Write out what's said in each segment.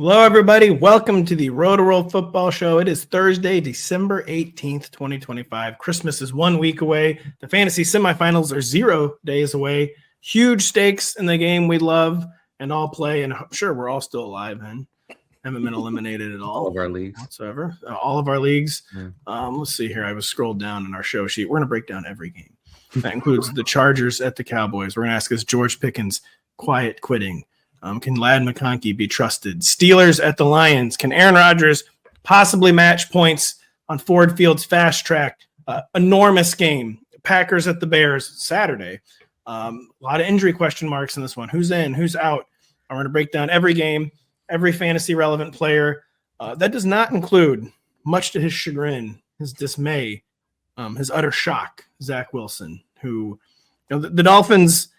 Hello, everybody. Welcome to the Rotoworld Football Show. It is Thursday, December 18th, 2025. Christmas is 1 week away. The fantasy semifinals are 0 days away. Huge stakes in the game we love and all play, and I'm sure we're all still alive and haven't been eliminated at all. All of our leagues. Whatsoever. All of our leagues. Yeah. Let's see here. I was scrolled down in our show sheet. We're going to break down every game. That includes the Chargers at the Cowboys. We're going to ask, is George Pickens quiet quitting? Can Ladd McConkey be trusted? Steelers at the Lions. Can Aaron Rodgers possibly match points on Ford Field's fast track? Enormous game. Packers at the Bears Saturday. A lot of injury question marks in this one. Who's in? Who's out? I'm going to break down every game, every fantasy relevant player. That does not include, much to his chagrin, his dismay, his utter shock, Zach Wilson, who the Dolphins,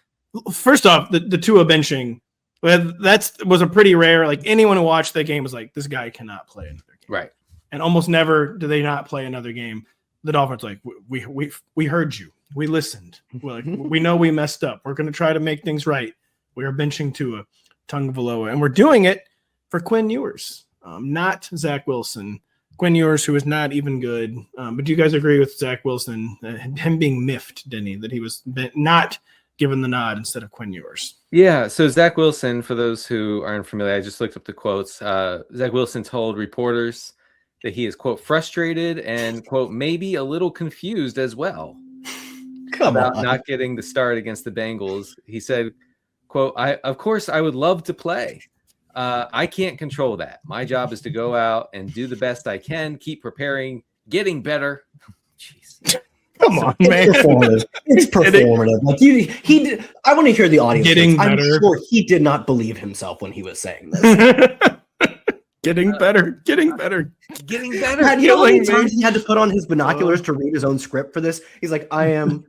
first off, the Tua benching, that was a pretty rare, like anyone who watched that game was like, this guy cannot play another game. Right. And almost never do they not play another game. The Dolphins like, we heard you. We listened. We know we messed up. We're going to try to make things right. We are benching Tua Tagovailoa, and we're doing it for Quinn Ewers, not Zach Wilson. Quinn Ewers, who is not even good. But do you guys agree with Zach Wilson, him being miffed, Denny, that he was not given the nod instead of Quinn Ewers? Yeah, so Zach Wilson, for those who aren't familiar, I just looked up the quotes. Zach Wilson told reporters that he is, quote, frustrated and, quote, maybe a little confused as well about not getting the start against the Bengals. He said, quote, of course, I would love to play. I can't control that. My job is to go out and do the best I can, keep preparing, getting better. Jeez. Come on, man. It's performative. Like he did. I want to hear the audience. Getting I'm better. sure he did not believe himself when he was saying this. Getting better. Getting better. You know how many times he had to put on his binoculars to read his own script for this? He's like, I am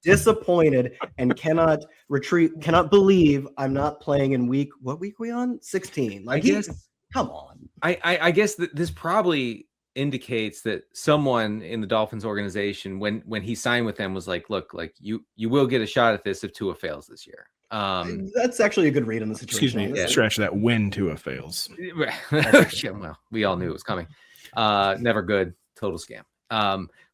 disappointed and cannot believe I'm not playing in week. What week are we on? 16. Like, come on. I guess that this probably indicates that someone in the Dolphins organization, when he signed with them, was like, look, like you will get a shot at this if Tua fails this year. That's actually a good read on the situation. Excuse me, stretch that when Tua fails. Yeah, well, we all knew it was coming. Never good, total scam.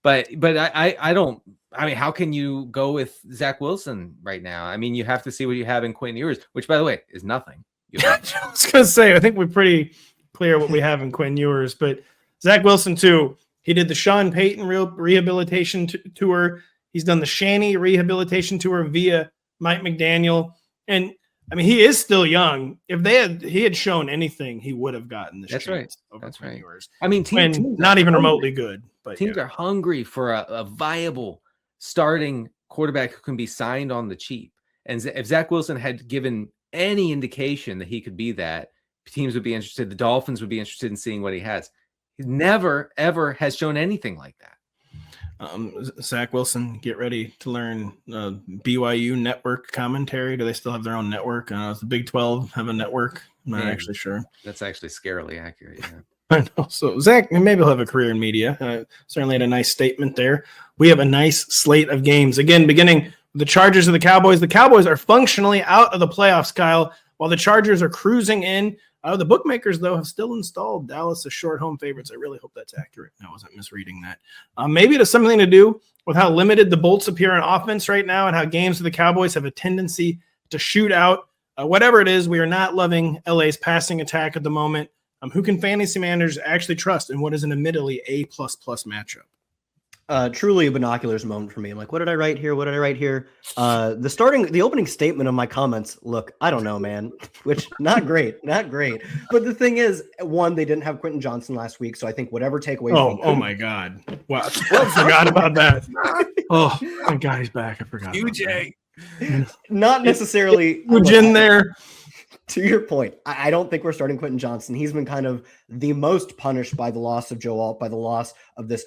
But I don't. I mean, how can you go with Zach Wilson right now? I mean, you have to see what you have in Quinn Ewers, which, by the way, is nothing. I was gonna say, I think we're pretty clear what we have in Quinn Ewers, but Zach Wilson too. He did the Sean Payton rehabilitation tour. He's done the Shanny rehabilitation tour via Mike McDaniel, and I mean, he is still young. If he had shown anything, he would have gotten this. That's right. That's right. Ewers. I mean, teams not even remotely good, but teams are hungry for a viable starting quarterback who can be signed on the cheap. And if Zach Wilson had given any indication that he could be that, teams would be interested. The Dolphins would be interested in seeing what he has. He never, ever has shown anything like that. Zach Wilson, get ready to learn BYU network commentary. Do they still have their own network? Does the Big 12 have a network? I'm not actually sure. That's actually scarily accurate. Yeah. I know. So Zach, maybe he'll have a career in media. Certainly had a nice statement there. We have a nice slate of games. Again, beginning with the Chargers and the Cowboys. The Cowboys are functionally out of the playoffs, Kyle, while the Chargers are cruising in. The bookmakers, though, have still installed Dallas as short home favorites. I really hope that's accurate. I wasn't misreading that. Maybe it has something to do with how limited the Bolts appear on offense right now and how games of the Cowboys have a tendency to shoot out. Whatever it is, we are not loving LA's passing attack at the moment. Who can fantasy managers actually trust in what is an admittedly A++ matchup? Truly a binoculars moment for me. I'm like, what did I write here? The opening statement of my comments, look, I don't know, man, which not great. But the thing is, one, they didn't have Quentin Johnson last week. So I think whatever takeaways. Oh my God. Wow. I forgot about that. Oh, thank God he's back. I forgot. UJ. Not necessarily. In there. To your point, I don't think we're starting Quentin Johnson. He's been kind of the most punished by the loss of Joe Alt, by the loss of this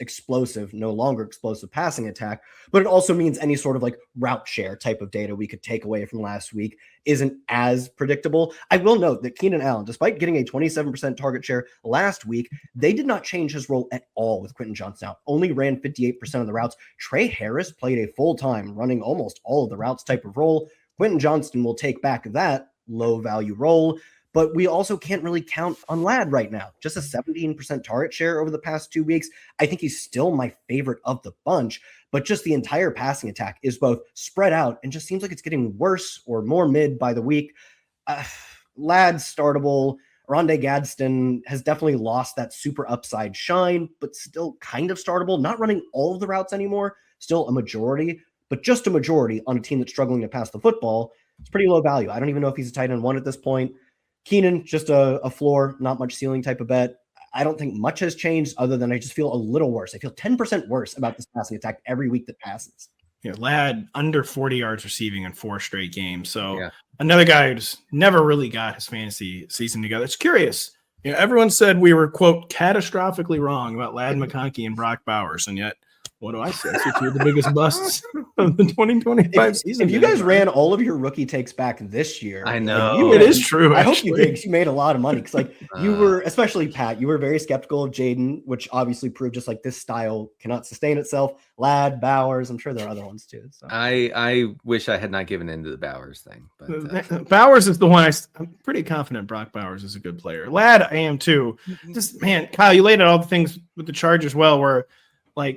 no longer explosive passing attack. But it also means any sort of like route share type of data we could take away from last week isn't as predictable. I will note that Keenan Allen, despite getting a 27% target share last week, they did not change his role at all with Quentin Johnson out. Only ran 58% of the routes. Trey Harris played a full time running almost all of the routes type of role. Quentin Johnston will take back that low value role. but we also can't really count on Ladd right now. Just a 17% target share over the past 2 weeks. I think he's still my favorite of the bunch, but just the entire passing attack is both spread out and just seems like it's getting worse or more mid by the week. Ladd's startable. Rondé Gadsden has definitely lost that super upside shine, but still kind of startable. Not running all of the routes anymore, still a majority, but just a majority on a team that's struggling to pass the football. It's pretty low value. I don't even know if he's a tight end one at this point. Keenan, just a floor, not much ceiling type of bet. I don't think much has changed other than I just feel a little worse. I feel 10% worse about this passing attack every week that passes. Yeah, Ladd under 40 yards receiving in 4 straight games. So another guy who just never really got his fantasy season together. It's curious. Everyone said we were, quote, catastrophically wrong about Ladd McConkey and Brock Bowers. And yet, what do I say? It's two of the biggest busts of the 2025 season. If you guys ran all of your rookie takes back this year, I know it is true. I hope you did. You made a lot of money because, you were, especially Pat, you were very skeptical of Jaden, which obviously proved just this style cannot sustain itself. Ladd, Bowers, I'm sure there are other ones too. So I wish I had not given in to the Bowers thing. But Bowers is the one I'm pretty confident Brock Bowers is a good player. Ladd, I am too. Just man, Kyle, you laid out all the things with the Chargers well, where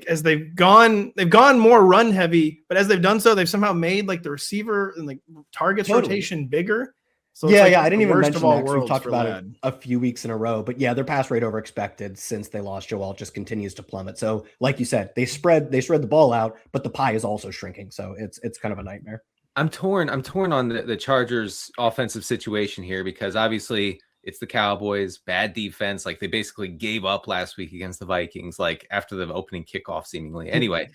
as they've gone more run heavy, but as they've done so, they've somehow made the receiver and targets rotation bigger. So I didn't even mention that. We've talked about Ladd. it a few weeks in a row, but their pass rate over expected since they lost Joel just continues to plummet. So like you said, they spread the ball out, but the pie is also shrinking. So it's kind of a nightmare. I'm torn on the Chargers offensive situation here because obviously it's the Cowboys, bad defense. They basically gave up last week against the Vikings, after the opening kickoff, seemingly. Anyway,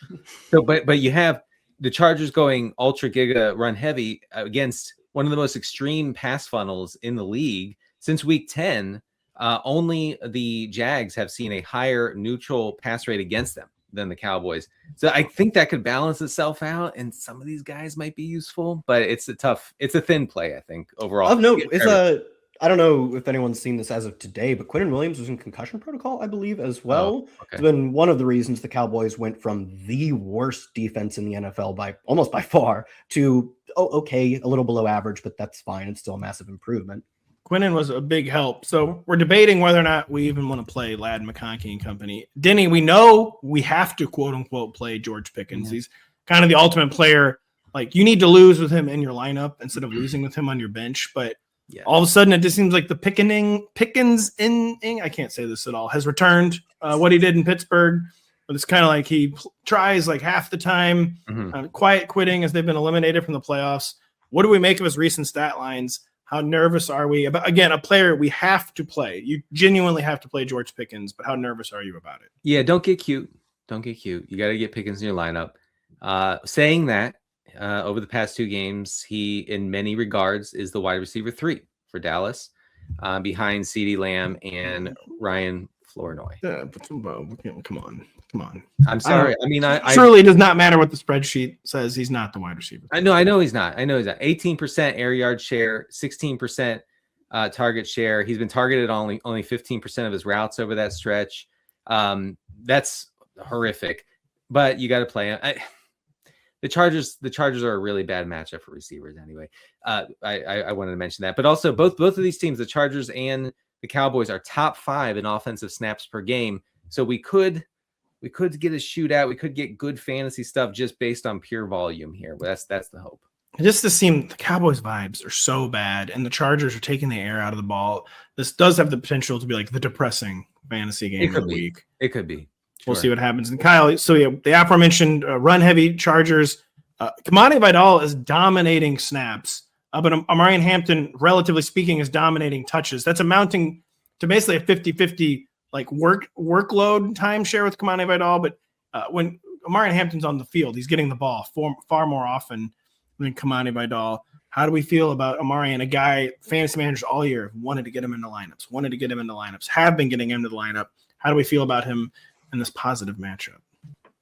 but you have the Chargers going ultra giga run heavy against one of the most extreme pass funnels in the league since week 10. Only the Jags have seen a higher neutral pass rate against them than the Cowboys. So I think that could balance itself out, and some of these guys might be useful, but it's a thin play, I think, overall. Of note, I don't know if anyone's seen this as of today, but Quinnen Williams was in concussion protocol, I believe, as well. Okay. It's been one of the reasons the Cowboys went from the worst defense in the NFL almost by far to, a little below average, but that's fine. It's still a massive improvement. Quinnen was a big help. So we're debating whether or not we even want to play Ladd McConkey and company. Denny, we know we have to, quote unquote, play George Pickens. He's kind of the ultimate player. You need to lose with him in your lineup instead of losing with him on your bench. But all of a sudden, it just seems like the Pickens I can't say this at all, has returned what he did in Pittsburgh. But it's kind of he tries half the time, quiet quitting as they've been eliminated from the playoffs. What do we make of his recent stat lines? How nervous are we about, again, a player we have to play? You genuinely have to play George Pickens, but how nervous are you about it? Yeah, don't get cute. You got to get Pickens in your lineup. Saying that, over the past 2 games, he, in many regards, is the wide receiver 3 for Dallas, behind CeeDee Lamb and Ryan Flournoy. Yeah, but come on. I'm sorry. I surely it does not matter what the spreadsheet says. He's not the wide receiver. I know he's not. 18% air yard share, 16% target share. He's been targeted on only 15% of his routes over that stretch. That's horrific. But you got to play him. The Chargers are a really bad matchup for receivers anyway. I wanted to mention that. But also both of these teams, the Chargers and the Cowboys, are top 5 in offensive snaps per game. So we could get a shootout. We could get good fantasy stuff just based on pure volume here. But that's the hope. Just to seem the Cowboys vibes are so bad, and the Chargers are taking the air out of the ball. This does have the potential to be the depressing fantasy game of the week. It could be. We'll see what happens. And Kyle, so the aforementioned run-heavy Chargers, Kamani Vidal is dominating snaps, but Amarian Hampton, relatively speaking, is dominating touches. That's amounting to basically a 50-50 workload timeshare with Kamani Vidal. But when Amarian Hampton's on the field, he's getting the ball far more often than Kamani Vidal. How do we feel about Amarian, a guy fantasy managers all year wanted to get him into lineups, have been getting him to the lineup? How do we feel about him in this positive matchup?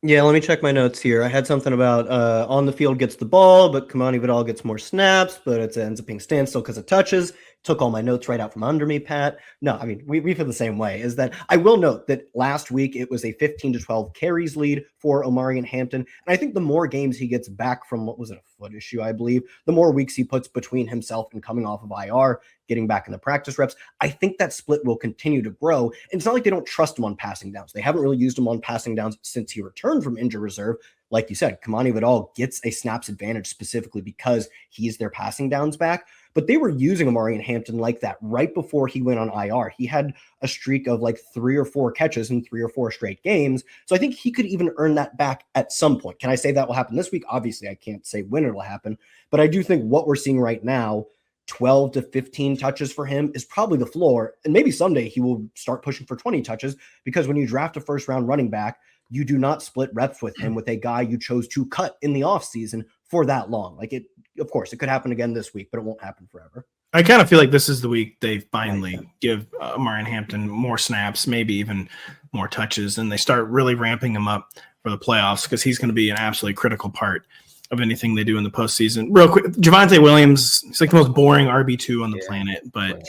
Yeah, let me check my notes here. I had something about on the field gets the ball, but Kamani Vidal gets more snaps, but it ends up being standstill because of touches. took all my notes right out from under me, Pat. No, I mean, we feel the same way. Is that I will note that last week it was a 15-12 carries lead for Omarion Hampton. And I think the more games he gets back from, what was it, a foot issue, I believe, the more weeks he puts between himself and coming off of IR, getting back in the practice reps, I think that split will continue to grow. And it's not like they don't trust him on passing downs. They haven't really used him on passing downs since he returned from injured reserve. Like you said, Kamani Vidal gets a snaps advantage specifically because he's their passing downs back. But they were using Omarion Hampton like that right before he went on IR. He had a streak of like 3 or 4 catches in 3 or 4 straight games. So I think he could even earn that back at some point. Can I say that will happen this week? Obviously, I can't say when it will happen. But I do think what we're seeing right now, 12 to 15 touches for him is probably the floor. And maybe someday he will start pushing for 20 touches, because when you draft a first-round running back, you do not split reps with him with a guy you chose to cut in the offseason for that long. Like, it, of course, it could happen again this week, but it won't happen forever. I kind of feel like this is the week they finally give Omarion Hampton more snaps, maybe even more touches, and they start really ramping him up for the playoffs, because he's going to be an absolutely critical part of anything they do in the postseason. Real quick, Javonte Williams, he's like the most boring RB2 on the planet, but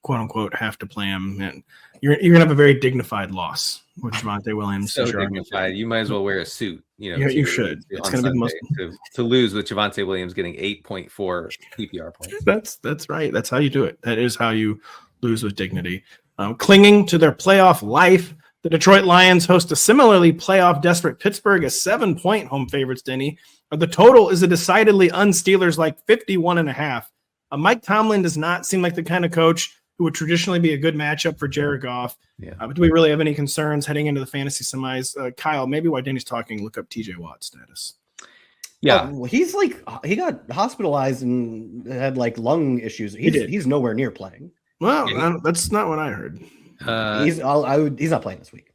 quote unquote have to play him, and you're gonna have a very dignified loss with Javonte Williams. So dignified. You might as well wear a suit. You should. It's gonna be the most to lose with Javonte Williams getting 8.4 PPR points. That's right. That's how you do it. That is how you lose with dignity. Clinging to their playoff life, the Detroit Lions host a similarly playoff desperate Pittsburgh as 7-point home favorites. Denny, the total is a decidedly un-Steelers like 51.5. Mike Tomlin does not seem like the kind of coach who would traditionally be a good matchup for Jared Goff. But do we really have any concerns heading into the fantasy semis? Kyle, maybe while Denny's talking, look up TJ Watt's status. Yeah, he's like, he got hospitalized and had like lung issues. He's nowhere near playing. Well, that's not what I heard. He's not playing this week.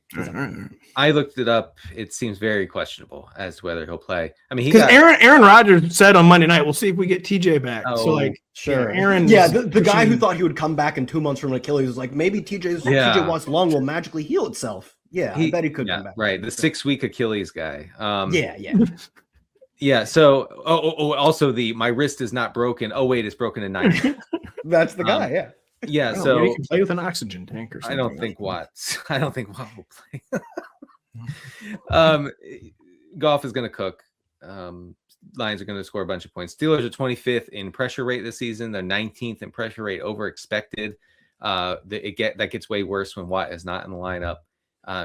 I looked it up. It seems very questionable as to whether he'll play. I mean, because Aaron Rodgers said on Monday night, we'll see if we get TJ back. Sure. Aaron. Yeah, the guy who thought he would come back in 2 months from an Achilles was like, maybe TJ Watt's lung will magically heal itself. Yeah, I bet he could come back. Right, the 6-week Achilles guy. Yeah. So, also my wrist is not broken. Oh wait, it's broken in 9. That's the guy. Yeah. Yeah, so you can play with an oxygen tank or something. I don't think Watt will play. Goff is going to cook. Lions are going to score a bunch of points. Steelers are 25th in pressure rate this season. They're 19th in pressure rate over expected. That gets way worse when Watt is not in the lineup.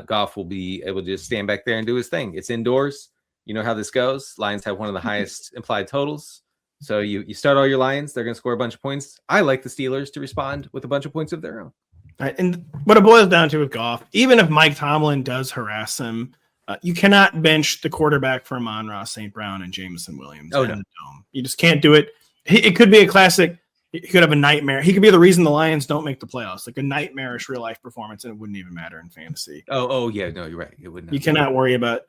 Goff will be able to just stand back there and do his thing. It's indoors. You know how this goes. Lions have one of the highest implied totals. So you start all your Lions, they're going to score a bunch of points. I like the Steelers to respond with a bunch of points of their own. Right, and what it boils down to with Goff, even if Mike Tomlin does harass him, you cannot bench the quarterback for Amon-Ra St. Brown and Jameson Williams. Oh, in the dome. You just can't do it. It could be a classic. He could have a nightmare. He could be the reason the Lions don't make the playoffs, like a nightmarish real life performance, and it wouldn't even matter in fantasy. Oh yeah, no, you're right. It wouldn't. You cannot worry about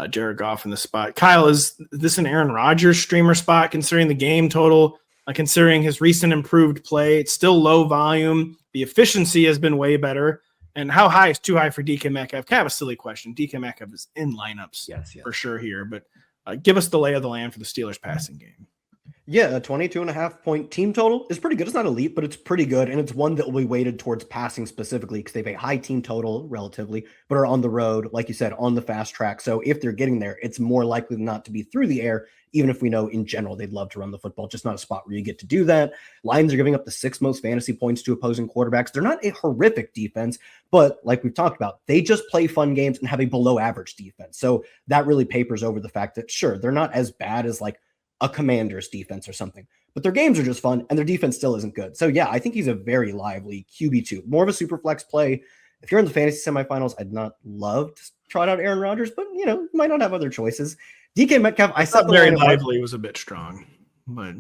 Jared Goff in the spot. Kyle, is this an Aaron Rodgers streamer spot considering the game total, considering his recent improved play? It's still low volume. The efficiency has been way better. And how high is too high for DK Metcalf? Kind of a silly question. DK Metcalf is in lineups for sure here, but give us the lay of the land for the Steelers passing game. Yeah, a 22.5-point team total is pretty good. It's not elite, but it's pretty good. And it's one that will be weighted towards passing specifically because they have a high team total relatively, but are on the road, like you said, on the fast track. So if they're getting there, it's more likely than not to be through the air, even if we know in general they'd love to run the football, just not a spot where you get to do that. Lions are giving up the 6th most fantasy points to opposing quarterbacks. They're not a horrific defense, but like we've talked about, they just play fun games and have a below average defense. So that really papers over the fact that, sure, they're not as bad as like a Commanders defense or something, but their games are just fun and their defense still isn't good. So yeah, I think he's a very lively QB2, more of a super flex play. If you're in the fantasy semifinals, I'd not love to trot out Aaron Rodgers, but you might not have other choices. DK Metcalf, I said very lively was a bit strong, but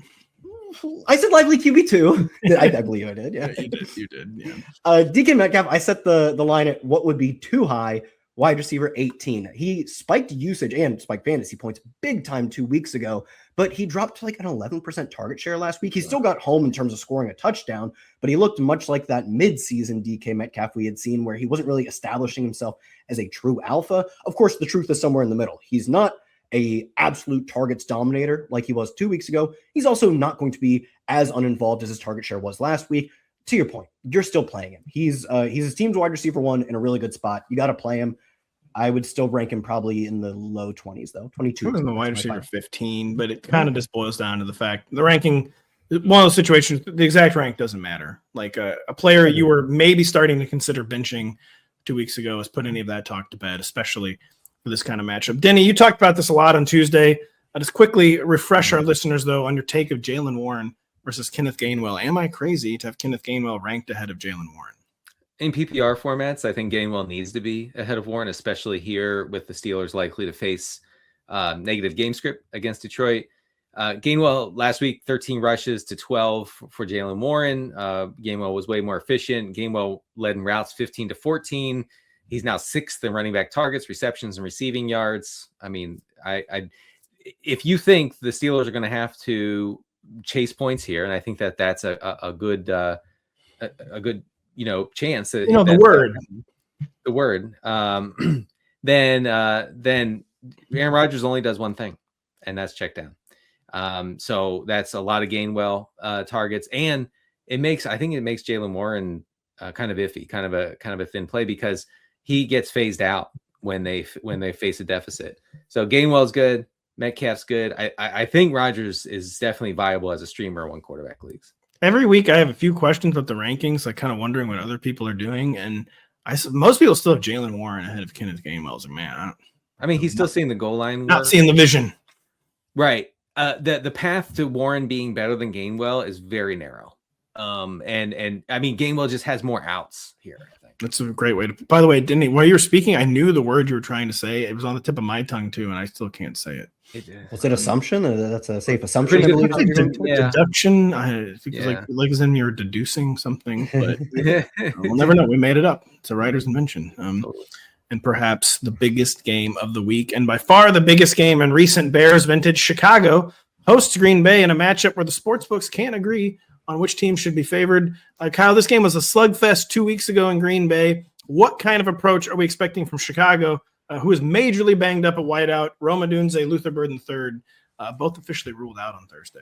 I said lively QB2. I believe I did. Yeah, you did. Yeah. DK Metcalf, I set the line at what would be too high. Wide receiver 18. He spiked usage and spiked fantasy points big time 2 weeks ago, but he dropped to like an 11% target share last week. He still got home in terms of scoring a touchdown, but he looked much like that mid-season DK Metcalf we had seen where he wasn't really establishing himself as a true alpha. Of course, the truth is somewhere in the middle. He's not a absolute targets dominator like he was 2 weeks ago. He's also not going to be as uninvolved as his target share was last week. To your point, you're still playing him. He's his team's wide receiver 1 in a really good spot. You got to play him. I would still rank him probably in the low 20s, though. 22. I'm in the wide receiver 15, but it kind of just boils down to the fact the ranking, one of those situations, the exact rank doesn't matter. Like a player you were maybe starting to consider benching 2 weeks ago has put any of that talk to bed, especially for this kind of matchup. Denny, you talked about this a lot on Tuesday. I'll just quickly refresh our listeners, though, on your take of Jaylen Warren versus Kenneth Gainwell. Am I crazy to have Kenneth Gainwell ranked ahead of Jaylen Warren? In PPR formats, I think Gainwell needs to be ahead of Warren, especially here with the Steelers likely to face negative game script against Detroit. Gainwell last week, 13 rushes to 12 for Jaylen Warren. Gainwell was way more efficient. Gainwell led in routes 15 to 14. He's now 6th in running back targets, receptions, and receiving yards. I mean, if you think the Steelers are going to have to chase points here, and I think that's a good chance that the word then Aaron Rodgers only does one thing, and that's check down. So that's a lot of Gainwell targets, and I think it makes Jaylen Warren kind of iffy, kind of a thin play, because he gets phased out when they face a deficit. So Gainwell's good, Metcalf's good. I think Rodgers is definitely viable as a streamer in 1 quarterback leagues. Every week I have a few questions about the rankings, like kind of wondering what other people are doing, and most people still have Jaylen Warren ahead of Kenneth Gainwell. I was like, man, I mean, he's still seeing the goal line. Not seeing the vision. Right. The path to Warren being better than Gainwell is very narrow. And I mean, Gainwell just has more outs here, I think. That's a great way to. By the way, Denny, while you were speaking, I knew the word you were trying to say. It was on the tip of my tongue too, and I still can't say it. Was it assumption? That's a safe assumption. I believe deduction. I think it's like as in you're deducing something, but we'll never know. We made it up. It's a writer's invention. And perhaps the biggest game of the week, and by far the biggest game in recent Bears vintage, Chicago hosts Green Bay in a matchup where the sportsbooks can't agree on which team should be favored. Kyle, this game was a slugfest 2 weeks ago in Green Bay. What kind of approach are we expecting from Chicago, who is majorly banged up at wideout? Rome Odunze, Luther Burden III, both officially ruled out on Thursday.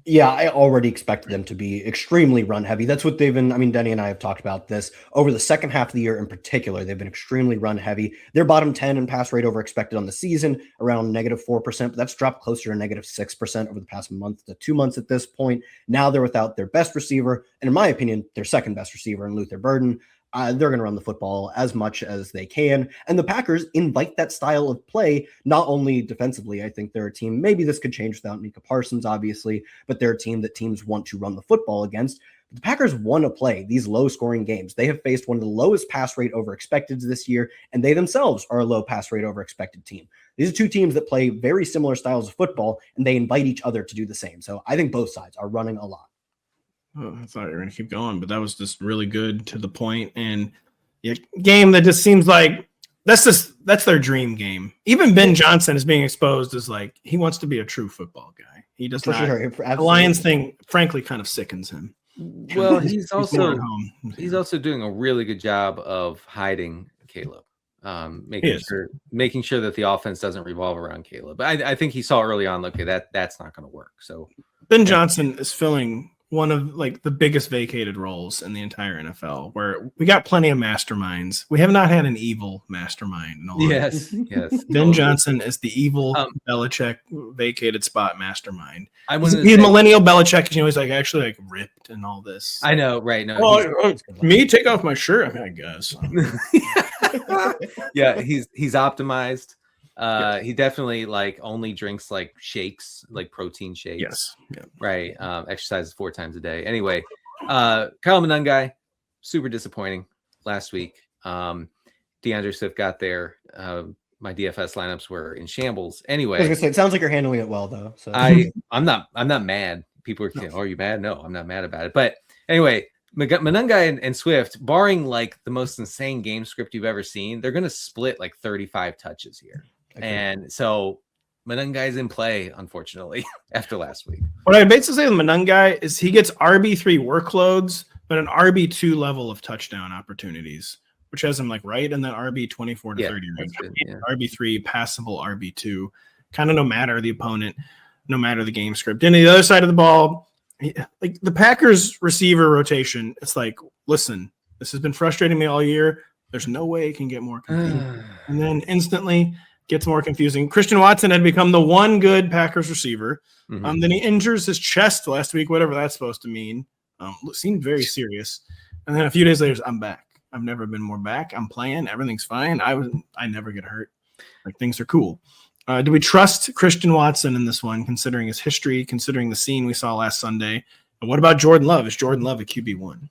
Yeah, I already expected them to be extremely run heavy. That's what they've been. I mean, Denny and I have talked about this over the second half of the year in particular. They've been extremely run heavy. They're bottom 10 in pass rate over expected on the season, around -4%, but that's dropped closer to -6% over the past month to 2 months at this point. Now they're without their best receiver, and in my opinion, their second best receiver in Luther Burden. They're going to run the football as much as they can. And the Packers invite that style of play, not only defensively. I think they're a team, maybe this could change without Micah Parsons, obviously, but they're a team that teams want to run the football against. The Packers want to play these low-scoring games. They have faced one of the lowest pass rate over expected this year, and they themselves are a low pass rate over expected team. These are two teams that play very similar styles of football, and they invite each other to do the same. So I think both sides are running a lot. Oh, I thought you were going to keep going, but that was just really good to the point. And game that just seems like that's their dream game. Even Ben Johnson is being exposed as like he wants to be a true football guy. He does not. Sure, the Lions thing, frankly, kind of sickens him. Well, he's also doing a really good job of hiding Caleb, making sure that the offense doesn't revolve around Caleb. But I think he saw early on, okay, that's not going to work. So Ben Johnson is filling one of like the biggest vacated roles in the entire NFL, where we got plenty of masterminds. We have not had an evil mastermind. Yes. Ben Johnson is the evil Belichick vacated spot mastermind. He's millennial Belichick. He's like actually like ripped and all this. I know, right? No, me take off my shirt. I mean, I guess. Yeah, he's optimized. He definitely like only drinks like shakes, like protein shakes. Yes. Yeah. Right. Exercises 4 times a day. Anyway, Kyle Monangai, super disappointing last week. DeAndre Swift got there. My DFS lineups were in shambles. Anyway, I was gonna say, it sounds like you're handling it well though. So I'm not mad. People are saying, "Oh, are you mad?" No, I'm not mad about it. But anyway, Monangai and Swift, barring like the most insane game script you've ever seen, they're going to split like 35 touches here. Okay. And so Monangai's in play, unfortunately, after last week. What I basically say with Monangai is he gets RB3 workloads, but an RB2 level of touchdown opportunities, which has him like right in the RB 24 to 30 range. RB3, passable RB2. kind of no matter the opponent, no matter the game script. And the other side of the ball, like the Packers receiver rotation, it's like, listen, this has been frustrating me all year. There's no way it can get more confusing. And then instantly gets more confusing. Christian Watson had become the one good Packers receiver. Then he injures his chest last week, whatever that's supposed to mean. Seemed very serious. And then a few days later, I'm back. I've never been more back. I'm playing. Everything's fine. I never get hurt. Like, things are cool. Do we trust Christian Watson in this one, considering his history, considering the scene we saw last Sunday? And what about Jordan Love? Is Jordan Love a QB1?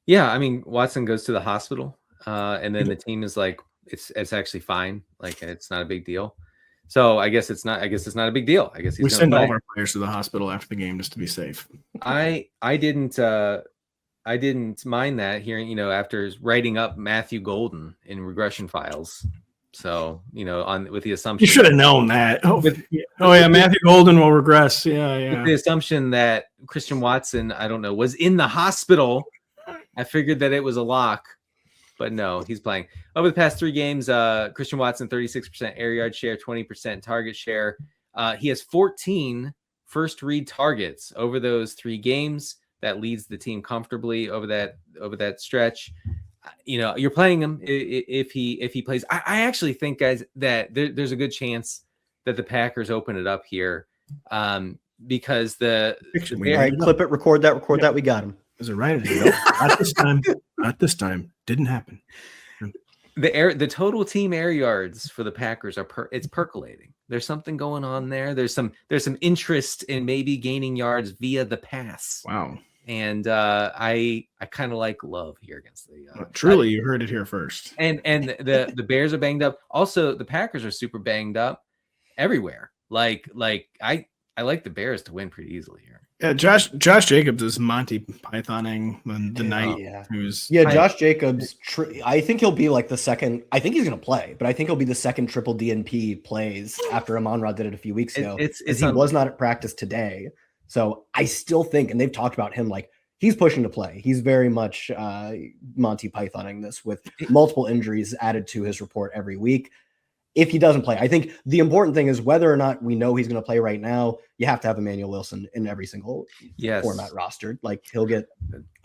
Yeah, I mean, Watson goes to the hospital, and then the team is like, it's actually fine. Like, it's not a big deal. So I guess it's not a big deal. I guess we send all of our players to the hospital after the game just to be safe. I didn't mind that hearing, after writing up Matthew Golden in regression files. So, with the assumption you should have known that. Matthew Golden will regress. Yeah. With the assumption that Christian Watson, I don't know, was in the hospital. I figured that it was a lock, but no, he's playing. Over the past 3 games, Christian Watson, 36% air yard share, 20% target share. He has 14 first read targets over those 3 games. That leads the team comfortably over that stretch. You're playing him if he plays. I actually think, guys, that there's a good chance that the Packers open it up here, because all right, clip it, record that. We got him. Is it right? Not this time. Didn't happen. The total team air yards for the Packers it's percolating. There's something going on there. There's some interest in maybe gaining yards via the pass. Wow. And I kind of like Love here against the truly, you heard it here first. And the Bears are banged up. Also, the Packers are super banged up everywhere. Like I like the Bears to win pretty easily here. Yeah, Josh Jacobs is Monty Pythoning the night. Josh Jacobs. I think he'll be like the second. I think he's going to play, but I think he'll be the second triple DNP plays after Amon-Ra did it a few weeks ago. He was not at practice today. So I still think, and they've talked about him, like, he's pushing to play. He's very much Monty Pythoning this with multiple injuries added to his report every week. If he doesn't play, I think the important thing is whether or not we know he's going to play right now, you have to have Emmanuel Wilson in every single format rostered. Like, he'll get.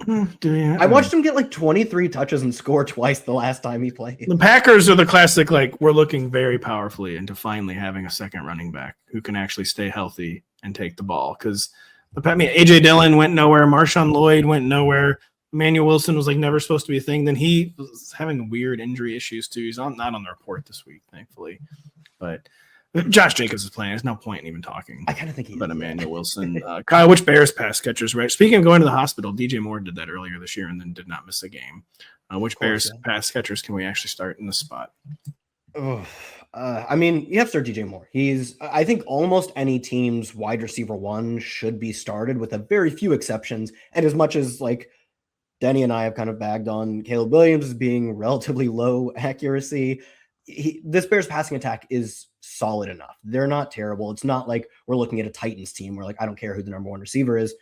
I watched him get like 23 touches and score twice the last time he played. The Packers are the classic, like, we're looking very powerfully into finally having a second running back who can actually stay healthy and take the ball. Because AJ Dillon went nowhere. Marshawn Lloyd went nowhere. Emmanuel Wilson was like never supposed to be a thing. Then he was having weird injury issues too. He's not on the report this week, thankfully. But Josh Jacobs is playing. There's no point in even talking. I kind of think about Emmanuel Wilson. Kyle, which Bears pass catchers, right? Speaking of going to the hospital, DJ Moore did that earlier this year and then did not miss a game. Which Bears pass catchers can we actually start in the spot? I mean, you have to start DJ Moore. I think almost any team's wide receiver 1 should be started with a very few exceptions. And as much as like Denny and I have kind of bagged on Caleb Williams as being relatively low accuracy, this Bears passing attack is solid enough. They're not terrible. It's not like we're looking at a Titans team where, like, I don't care who the number 1 receiver is.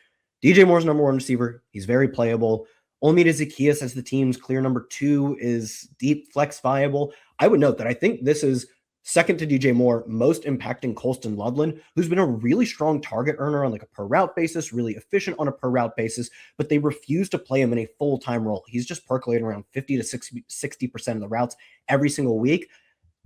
DJ Moore's number 1 receiver. He's very playable. Olmide Zaccheaus as the team's clear number 2 is deep flex viable. I would note that I think this is second to DJ Moore, most impacting Colston Loveland, who's been a really strong target earner on like a per route basis, really efficient on a per route basis, but they refuse to play him in a full-time role. He's just percolating around 50 to 60% of the routes every single week.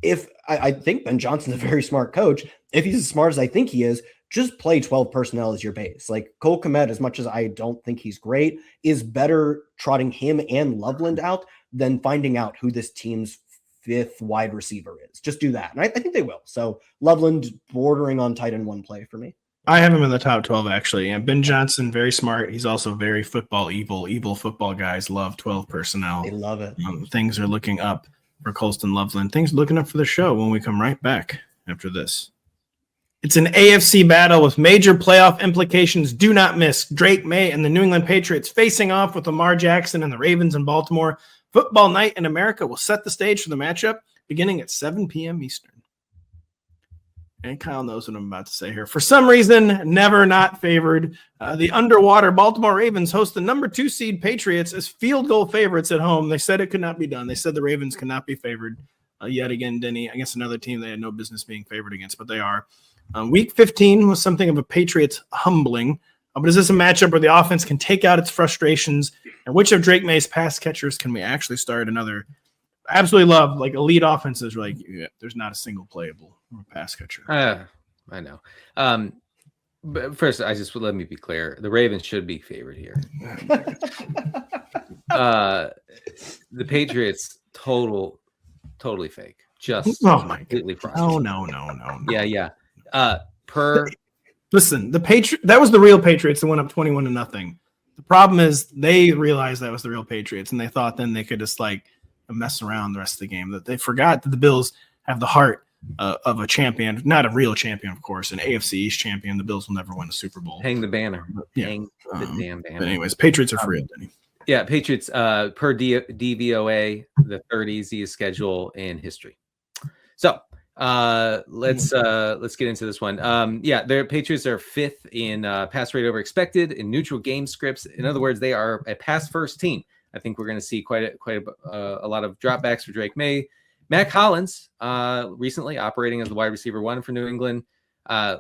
If I think Ben Johnson's a very smart coach, if he's as smart as I think he is, just play 12 personnel as your base. Like Cole Kmet, as much as I don't think he's great, is better trotting him and Loveland out than finding out who this team's 5th wide receiver is. Just do that. And I think they will. So Loveland bordering on tight end 1 play for me. I have him in the top 12, actually. And Ben Johnson, very smart. He's also very football evil. Evil football guys love 12 personnel. They love it. Things are looking up for Colston Loveland. Things are looking up for the show when we come right back after this. It's an AFC battle with major playoff implications. Do not miss Drake May and the New England Patriots facing off with Lamar Jackson and the Ravens in Baltimore. Football Night in America will set the stage for the matchup beginning at 7 p.m. Eastern. And Kyle knows what I'm about to say here. For some reason, never not favored. The underwater Baltimore Ravens host the number 2 seed Patriots as field goal favorites at home. They said it could not be done. They said the Ravens could not be favored yet again, Denny, against another team they had no business being favored against, but they are. Week 15 was something of a Patriots humbling. But is this a matchup where the offense can take out its frustrations? And which of Drake May's pass catchers can we actually start another? Absolutely love like elite offenses. Like there's not a single playable pass catcher. I know. But first, let me be clear. The Ravens should be favored here. The Patriots, totally fake. Just completely frustrated. No. Yeah. Listen, that was the real Patriots that went up 21-0. The problem is they realized that was the real Patriots, and they thought then they could just like mess around the rest of the game. That they forgot that the Bills have the heart of a champion, not a real champion, of course, an AFC East champion. The Bills will never win a Super Bowl. Hang the banner. Yeah. Hang the damn banner. But anyways, Patriots are for real, Denny. Yeah, Patriots per DVOA, the third easiest schedule in history. So let's get into this one. Their Patriots are fifth in pass rate over expected in neutral game scripts. In other words, they are a pass first team. I think we're going to see quite a lot of dropbacks for Drake May. Matt Collins, recently operating as the wide receiver 1 for New England,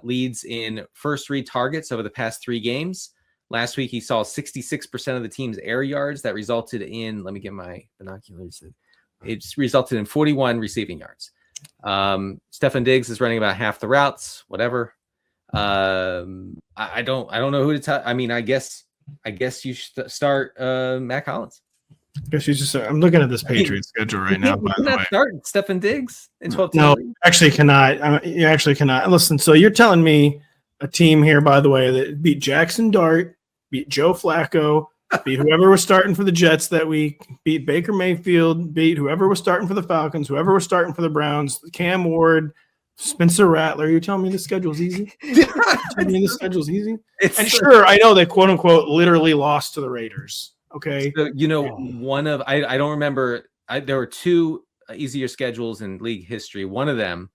leads in first read targets over the past 3 games. Last week, he saw 66% of the team's air yards. That resulted in, let me get my binoculars. It's resulted in 41 receiving yards. Stefan Diggs is running about half the routes, whatever. I don't know who to tell. I mean, I guess you should start Matt Collins. I guess you just. I'm looking at this Patriots schedule right now. By the way, start Stefan Diggs in 12. No, actually cannot. You actually cannot. Listen, so you're telling me a team here, by the way, that beat Jackson Dart, beat Joe Flacco, beat whoever was starting for the Jets that week, beat Baker Mayfield, beat whoever was starting for the Falcons, whoever was starting for the Browns, Cam Ward, Spencer Rattler. You're telling me the schedule's easy? And sure, I know they quote unquote literally lost to the Raiders. Okay. So, I don't remember. There were 2 easier schedules in league history. One of them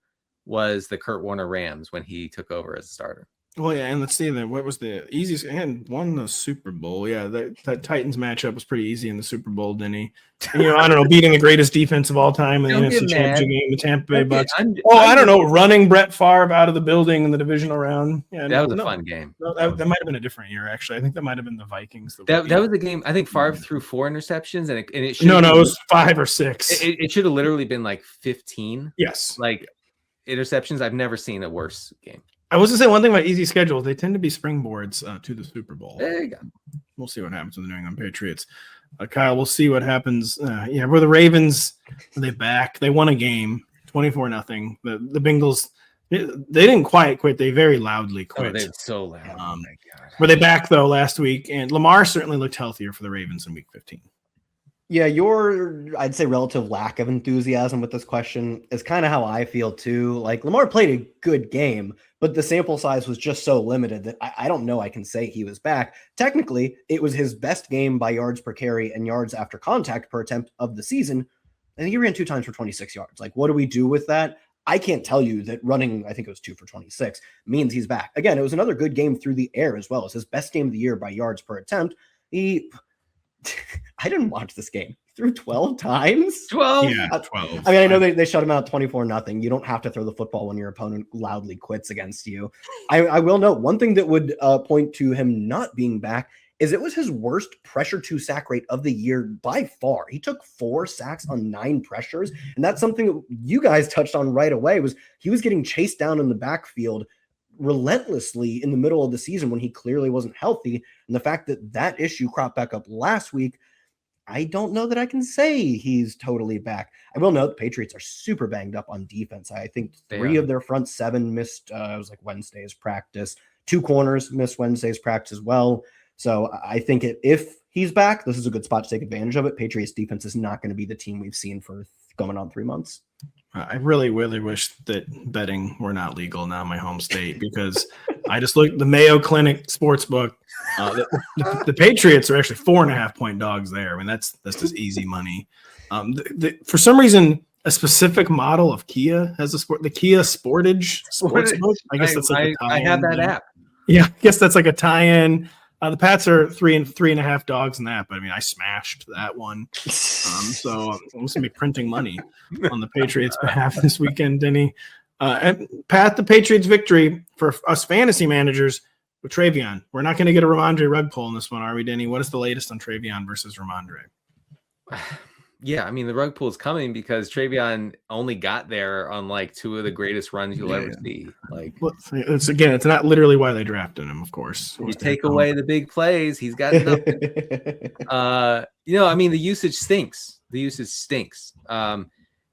was the Kurt Warner Rams when he took over as a starter. Well, yeah, and let's see then. What was the easiest? And won the Super Bowl. Yeah, that Titans matchup was pretty easy in the Super Bowl, Denny. And, I don't know, beating the greatest defense of all time in the NFC Championship game, the Tampa Bay Bucs. I don't know, running Brett Favre out of the building in the divisional round. Yeah, that was a fun game. No, that might have been a different year, actually. I think that might have been the Vikings. That was the game. I think Favre threw 4 interceptions, and it should. No, it was 5 or 6. It should have literally been like 15. Yes, like interceptions. I've never seen a worse game. I was going to say one thing about easy schedules. They tend to be springboards to the Super Bowl. There you go. We'll see what happens with the New England Patriots. Kyle, we'll see what happens. Were the Ravens, are they back? They won a game, 24-0. The Bengals, they didn't quite quit. They very loudly quit. Oh, they're so loud. Oh, my God. Were they back, though, last week? And Lamar certainly looked healthier for the Ravens in week 15. Yeah, I'd say relative lack of enthusiasm with this question is kind of how I feel too. Like Lamar played a good game, but the sample size was just so limited that I don't know I can say he was back. Technically, it was his best game by yards per carry and yards after contact per attempt of the season. And he ran 2 times for 26 yards. Like, what do we do with that? I can't tell you that running, I think it was 2 for 26, means he's back. Again, it was another good game through the air as well. It's his best game of the year by yards per attempt. I didn't watch this game. He threw 12 times. 12? Yeah, 12. I mean, I know they shut him out 24-0. You don't have to throw the football when your opponent loudly quits against you. I will note one thing that would point to him not being back is it was his worst pressure to sack rate of the year by far. He took 4 sacks on 9 pressures. And that's something that you guys touched on right away was he was getting chased down in the backfield relentlessly in the middle of the season when he clearly wasn't healthy. And the fact that issue cropped back up last week, I don't know that I can say he's totally back. I will note the Patriots are super banged up on defense. I think 3 of their front 7 missed, it was like Wednesday's practice. 2 corners missed Wednesday's practice as well. So I think if he's back, this is a good spot to take advantage of it. Patriots defense is not going to be the team we've seen for going on 3 months. I really, really wish that betting were not legal now in my home state because I just looked at the Mayo Clinic Sportsbook. The Patriots are actually 4.5-point dogs there. I mean, that's just easy money. For some reason, a specific model of Kia has the Kia Sportage Sportsbook. I guess that's like a tie-in. I have that app. Yeah, I guess that's like a tie-in. The Pats are 3.5 dogs in that, but I mean, I smashed that one. So I'm just gonna be printing money on the Patriots' behalf this weekend, Denny. And Pat, the Patriots' victory for us fantasy managers with Travion. We're not going to get a Ramondre rug pull in this one, are we, Denny? What is the latest on Travion versus Ramondre? Yeah, I mean, the rug pull is coming because Travion only got there on like two of the greatest runs you'll ever see. Like, it's not literally why they drafted him, of course. You take away the big plays, he's got nothing. I mean, the usage stinks.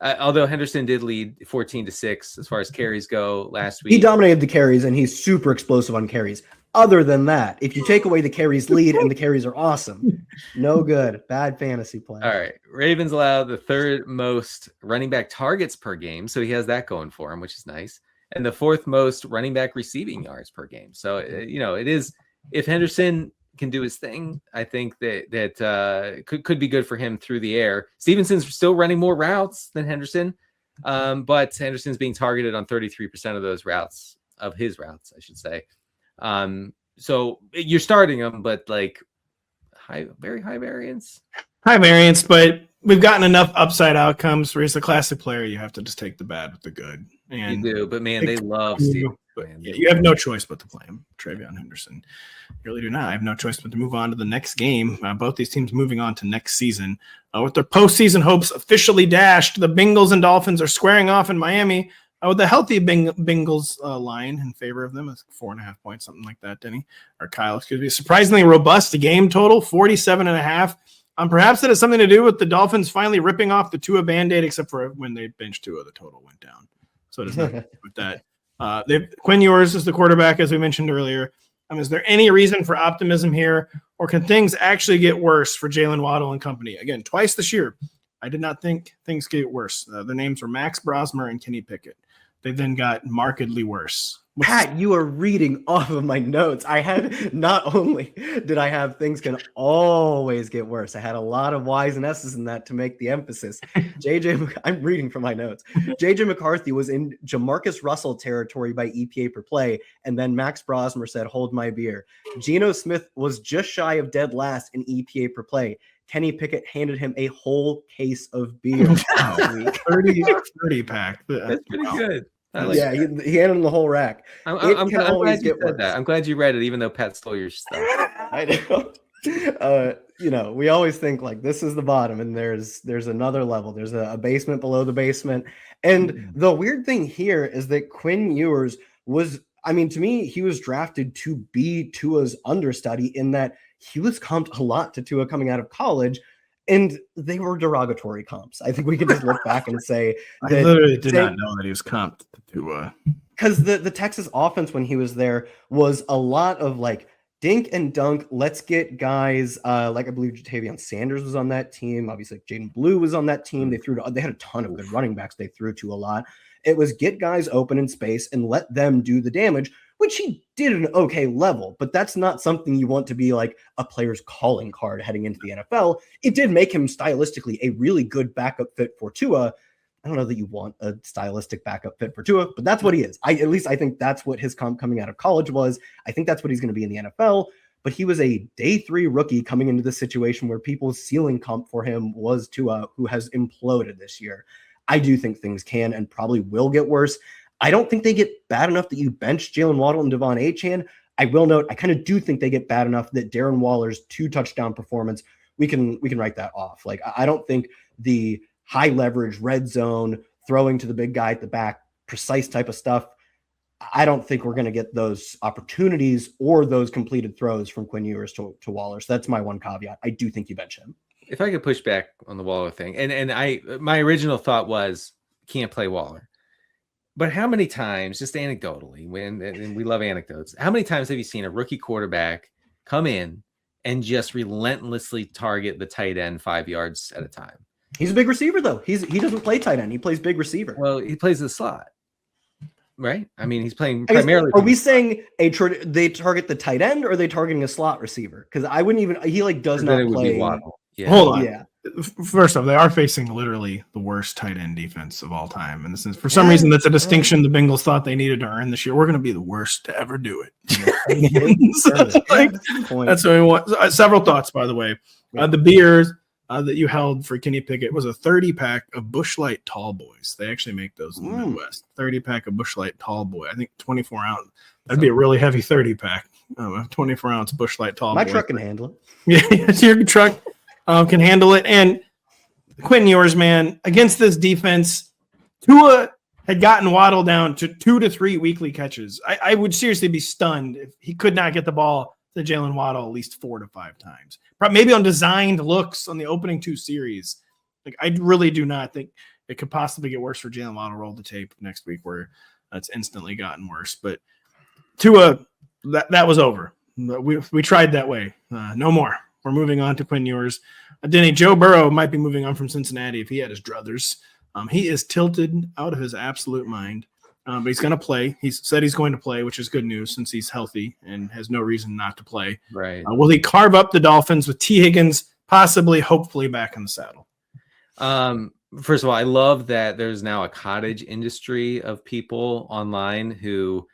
Although Henderson did lead 14-6 as far as carries go last week. He dominated the carries, and he's super explosive on carries. Other than that, if you take away the carries lead and the carries are awesome, no good. Bad fantasy play. All right. Ravens allow the third most running back targets per game. So he has that going for him, which is nice. And the fourth most running back receiving yards per game. So, it is, if Henderson can do his thing, I think that could be good for him through the air. Stevenson's still running more routes than Henderson, but Henderson's being targeted on 33% of those routes, of his routes, I should say. So you're starting him, but like very high variance. High variance, but we've gotten enough upside outcomes where he's a classic player. You have to just take the bad with the good. And you do, but man, they love Steve. You have no choice but to play him, Travion Henderson. You really do not. I have no choice but to move on to the next game. Both these teams moving on to next season. With their postseason hopes officially dashed, the Bengals and Dolphins are squaring off in Miami with the healthy Bengals line in favor of them. It's 4.5 points, something like that, Denny. Or Kyle, excuse me. Surprisingly robust game total, 47.5. Perhaps that has something to do with the Dolphins finally ripping off the Tua Band-Aid, except for when they benched Tua, the total went down. So it is not with that. Quinn Ewers is the quarterback, as we mentioned earlier. Is there any reason for optimism here, or can things actually get worse for Jaylen Waddle and company? Again, twice this year, I did not think things get worse. The names were Max Brosmer and Kenny Pickett. They then got markedly worse. Pat, you are reading off of my notes. I had, not only did I have things can always get worse, I had a lot of Y's and S's in that to make the emphasis. I'm reading from my notes. JJ McCarthy was in Jamarcus Russell territory by EPA per play, and then Max Brosmer said, "Hold my beer." Geno Smith was just shy of dead last in EPA per play. Kenny Pickett handed him a whole case of beer. 30 pack. That's pretty good. He handed him the whole rack. I'm glad you said that. I'm glad you read it, even though Pat stole your stuff. I know. We always think like this is the bottom, and there's another level. There's a basement below the basement. And the weird thing here is that Quinn Ewers was, to me, he was drafted to be Tua's understudy in that he was comped a lot to Tua coming out of college, and they were derogatory comps. I think we can just look back and say that I literally did not know that he was comped to Tua. Because the Texas offense when he was there was a lot of like dink and dunk. Let's get guys like I believe Jatavion Sanders was on that team. Obviously, Jaden Blue was on that team. They had a ton of good running backs they threw to a lot. It was get guys open in space and let them do the damage, which he did at an okay level, but that's not something you want to be like a player's calling card heading into the NFL. It did make him stylistically a really good backup fit for Tua. I don't know that you want a stylistic backup fit for Tua, but that's what he is. I think that's what his comp coming out of college was. I think that's what he's going to be in the NFL, but he was a day 3 rookie coming into this situation where people's ceiling comp for him was Tua, who has imploded this year. I do think things can and probably will get worse. I don't think they get bad enough that you bench Jaylen Waddle and Devon Achane. I will note, I kind of do think they get bad enough that Darren Waller's 2 touchdown performance, we can write that off. Like, I don't think the high leverage, red zone, throwing to the big guy at the back, precise type of stuff, I don't think we're going to get those opportunities or those completed throws from Quinn Ewers to Waller. So that's my one caveat. I do think you bench him. If I could push back on the Waller thing, and my original thought was can't play Waller. But how many times, just anecdotally, and we love anecdotes, how many times have you seen a rookie quarterback come in and just relentlessly target the tight end 5 yards at a time? He's a big receiver, though. He doesn't play tight end. He plays big receiver. Well, he plays the slot, right? He's playing primarily. Are we saying they target the tight end, or are they targeting a slot receiver? Because I wouldn't even. He does not play. Yeah. Hold on. Yeah. First off, they are facing literally the worst tight end defense of all time. And this is, for some reason, that's a distinction the Bengals thought they needed to earn this year. We're going to be the worst to ever do it. That's what we want. Several thoughts, by the way. The beers that you held for Kenny Pickett was a 30-pack of Busch Light Tall Boys. They actually make those in the Midwest. 30-pack of Busch Light Tall Boy. I think 24 ounce. That'd be a really heavy 30-pack. 24-ounce Busch Light Tall Boy. My truck can handle it. Yeah, your truck can handle it. And Quentin Ewers, man, against this defense, Tua had gotten Waddle down to 2 to 3 weekly catches. I would seriously be stunned if he could not get the ball to Jaylen Waddle at least 4 to 5 times. Maybe on designed looks on the opening 2 series. Like, I really do not think it could possibly get worse for Jaylen Waddle. Roll the tape next week where it's instantly gotten worse. But Tua, that was over. We tried that way. No more. We're moving on to Quinn Ewers. Denny, Joe Burrow might be moving on from Cincinnati if he had his druthers. He is tilted out of his absolute mind, but he's going to play. He said he's going to play, which is good news since he's healthy and has no reason not to play. Right. Will he carve up the Dolphins with T. Higgins possibly, hopefully back in the saddle? First of all, I love that there's now a cottage industry of people online who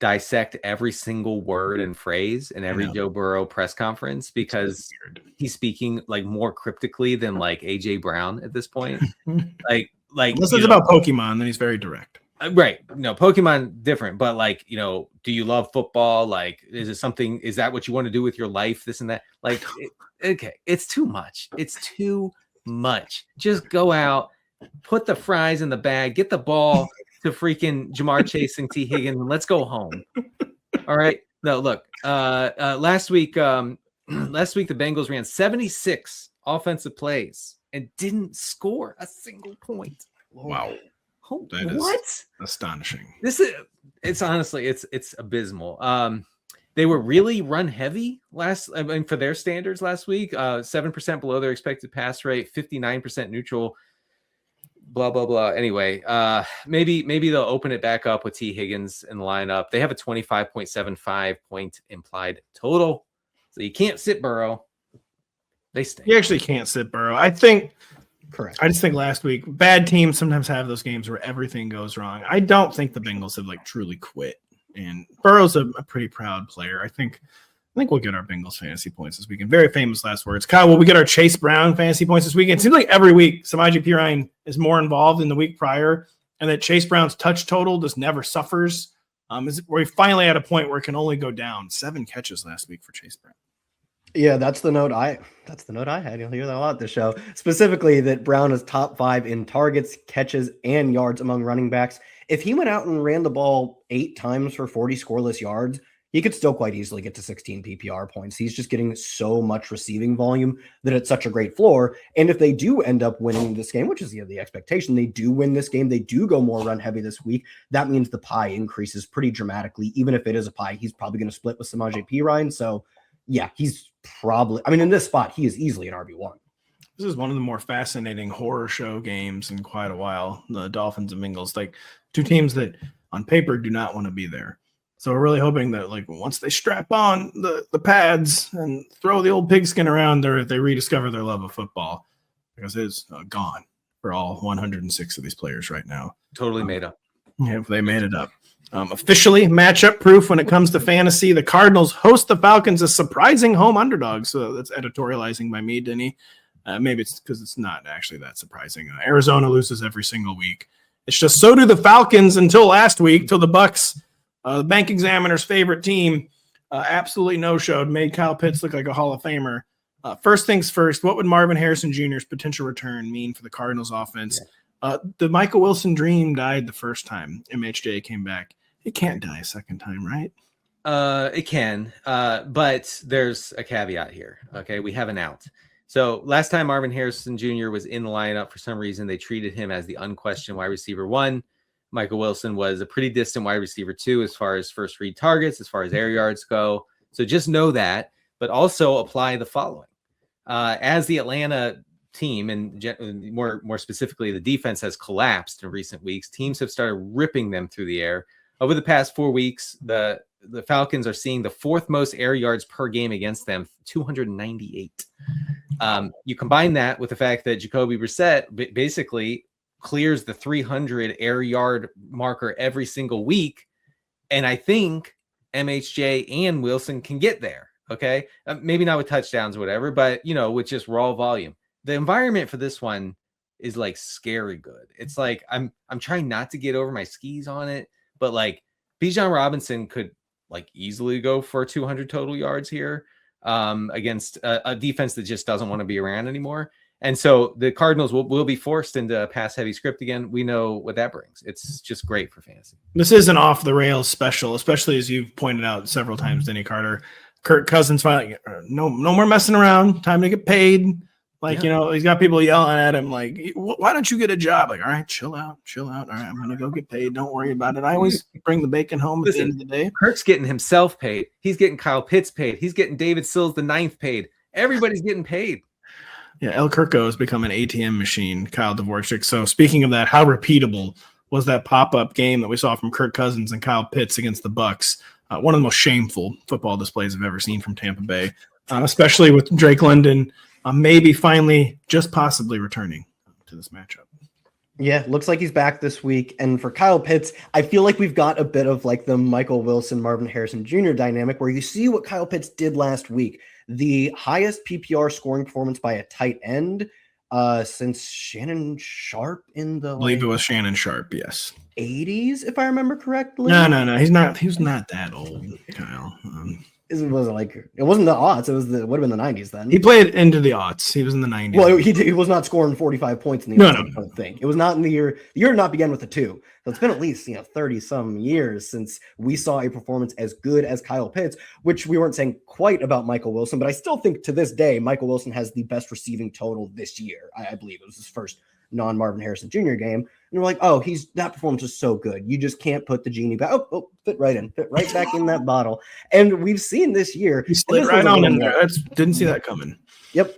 dissect every single word and phrase in every Joe Burrow press conference because he's speaking like more cryptically than like AJ Brown at this point. like unless it's about Pokemon, then he's very direct. Right. No, Pokemon different, but like, do you love football? Like, is that what you want to do with your life? This and that. Like, okay, it's too much. It's too much. Just go out, put the fries in the bag, get the ball to freaking Jamar Chase and T. Higgins, and let's go home. All right. No, look. Last week the Bengals ran 76 offensive plays and didn't score a single point. Wow. Oh, that is what? Astonishing. It's honestly abysmal. They were really run heavy for their standards last week. 7% below their expected pass rate, 59% neutral. Blah blah blah. Anyway, maybe they'll open it back up with T. Higgins in the lineup. They have a 25.75 point implied total, so you can't sit Burrow. They stay. You actually can't sit Burrow. I think. Correct. I just think last week, bad teams sometimes have those games where everything goes wrong. I don't think the Bengals have truly quit, and Burrow's a pretty proud player. I think we'll get our Bengals fantasy points this weekend. Very famous last words. Kyle, will we get our Chase Brown fantasy points this weekend? It seems like every week Samaje Perine is more involved than the week prior, and that Chase Brown's touch total just never suffers. We're finally at a point where it can only go down. 7 catches last week for Chase Brown. Yeah, that's the note I had. You'll hear that a lot this show. Specifically that Brown is top 5 in targets, catches, and yards among running backs. If he went out and ran the ball 8 times for 40 scoreless yards, he could still quite easily get to 16 PPR points. He's just getting so much receiving volume that it's such a great floor. And if they do end up winning this game, which is the expectation, they do win this game, they do go more run heavy this week, that means the pie increases pretty dramatically. Even if it is a pie, he's probably going to split with Samaje Perine. So yeah, he's probably, in this spot, he is easily an RB1. This is one of the more fascinating horror show games in quite a while. The Dolphins and Bengals, 2 teams that on paper do not want to be there. So we're really hoping that once they strap on the pads and throw the old pigskin around, they rediscover their love of football, because it's gone for all 106 of these players right now. Totally made up. Yeah, they made it up. Officially matchup proof when it comes to fantasy. The Cardinals host the Falcons, a surprising home underdog. So that's editorializing by me, Denny. Maybe it's because it's not actually that surprising. Arizona loses every single week. It's just so do the Falcons until last week, till the Bucs, the bank examiner's favorite team, absolutely no-showed, made Kyle Pitts look like a Hall of Famer. First things first, what would Marvin Harrison Jr.'s potential return mean for the Cardinals offense? The Michael Wilson dream died the first time MHJ came back. It can't die a second time, right? It can, but there's a caveat here. Okay, we have an out. So last time Marvin Harrison Jr. was in the lineup, for some reason they treated him as the unquestioned wide receiver 1. Michael Wilson was a pretty distant wide receiver 2 as far as first read targets, as far as air yards go. So just know that, but also apply the following. As the Atlanta team, and more specifically, the defense has collapsed in recent weeks, teams have started ripping them through the air. Over the past 4 weeks, the the Falcons are seeing the fourth most air yards per game against them, 298. You combine that with the fact that Jacoby Brissett basically clears the 300 air yard marker every single week. And I think MHJ and Wilson can get there. Okay. Maybe not with touchdowns or whatever, but with just raw volume. The environment for this one is like scary good. It's like, I'm trying not to get over my skis on it, but like Bijan Robinson could like easily go for 200 total yards here against a defense that just doesn't want to be around anymore. And so the Cardinals will be forced into a pass-heavy script again. We know what that brings. It's just great for fantasy. This is an off-the-rails special, especially as you've pointed out several times, Denny Carter. Kirk Cousins finally, no more messing around. Time to get paid. Like, he's got people yelling at him like, why don't you get a job? Like, all right, chill out. All right, I'm going to go get paid. Don't worry about it. I always bring the bacon home at the end of the day. Kirk's getting himself paid. He's getting Kyle Pitts paid. He's getting David Sills the 9th paid. Everybody's getting paid. Yeah, El Kirko has become an ATM machine, Kyle Dvorchak. So speaking of that, how repeatable was that pop-up game that we saw from Kirk Cousins and Kyle Pitts against the Bucs? One of the most shameful football displays I've ever seen from Tampa Bay, especially with Drake London maybe finally just possibly returning to this matchup. Yeah, looks like he's back this week. And for Kyle Pitts, I feel like we've got a bit of like the Michael Wilson, Marvin Harrison Jr. dynamic where you see what Kyle Pitts did last week. The highest PPR scoring performance by a tight end since Shannon Sharp in the I believe it was Shannon Sharp, yes. 80s, if I remember correctly. No. He was not that old, Kyle. It wasn't the aughts. It would have been the 90s then. He played into the aughts. He was in the 90s. Well, he was not scoring 45 points in the aughts, I don't think. It was not in the year. The year did not begin with a 2. So it's been at least 30 some years since we saw a performance as good as Kyle Pitts, which we weren't saying quite about Michael Wilson, but I still think to this day Michael Wilson has the best receiving total this year. I believe it was his first non-Marvin Harrison Jr. game. And we're like, that performance is so good. You just can't put the genie back. Fit right back in that bottle. And we've seen this year. He slid right on in there. Didn't see that coming. Yep.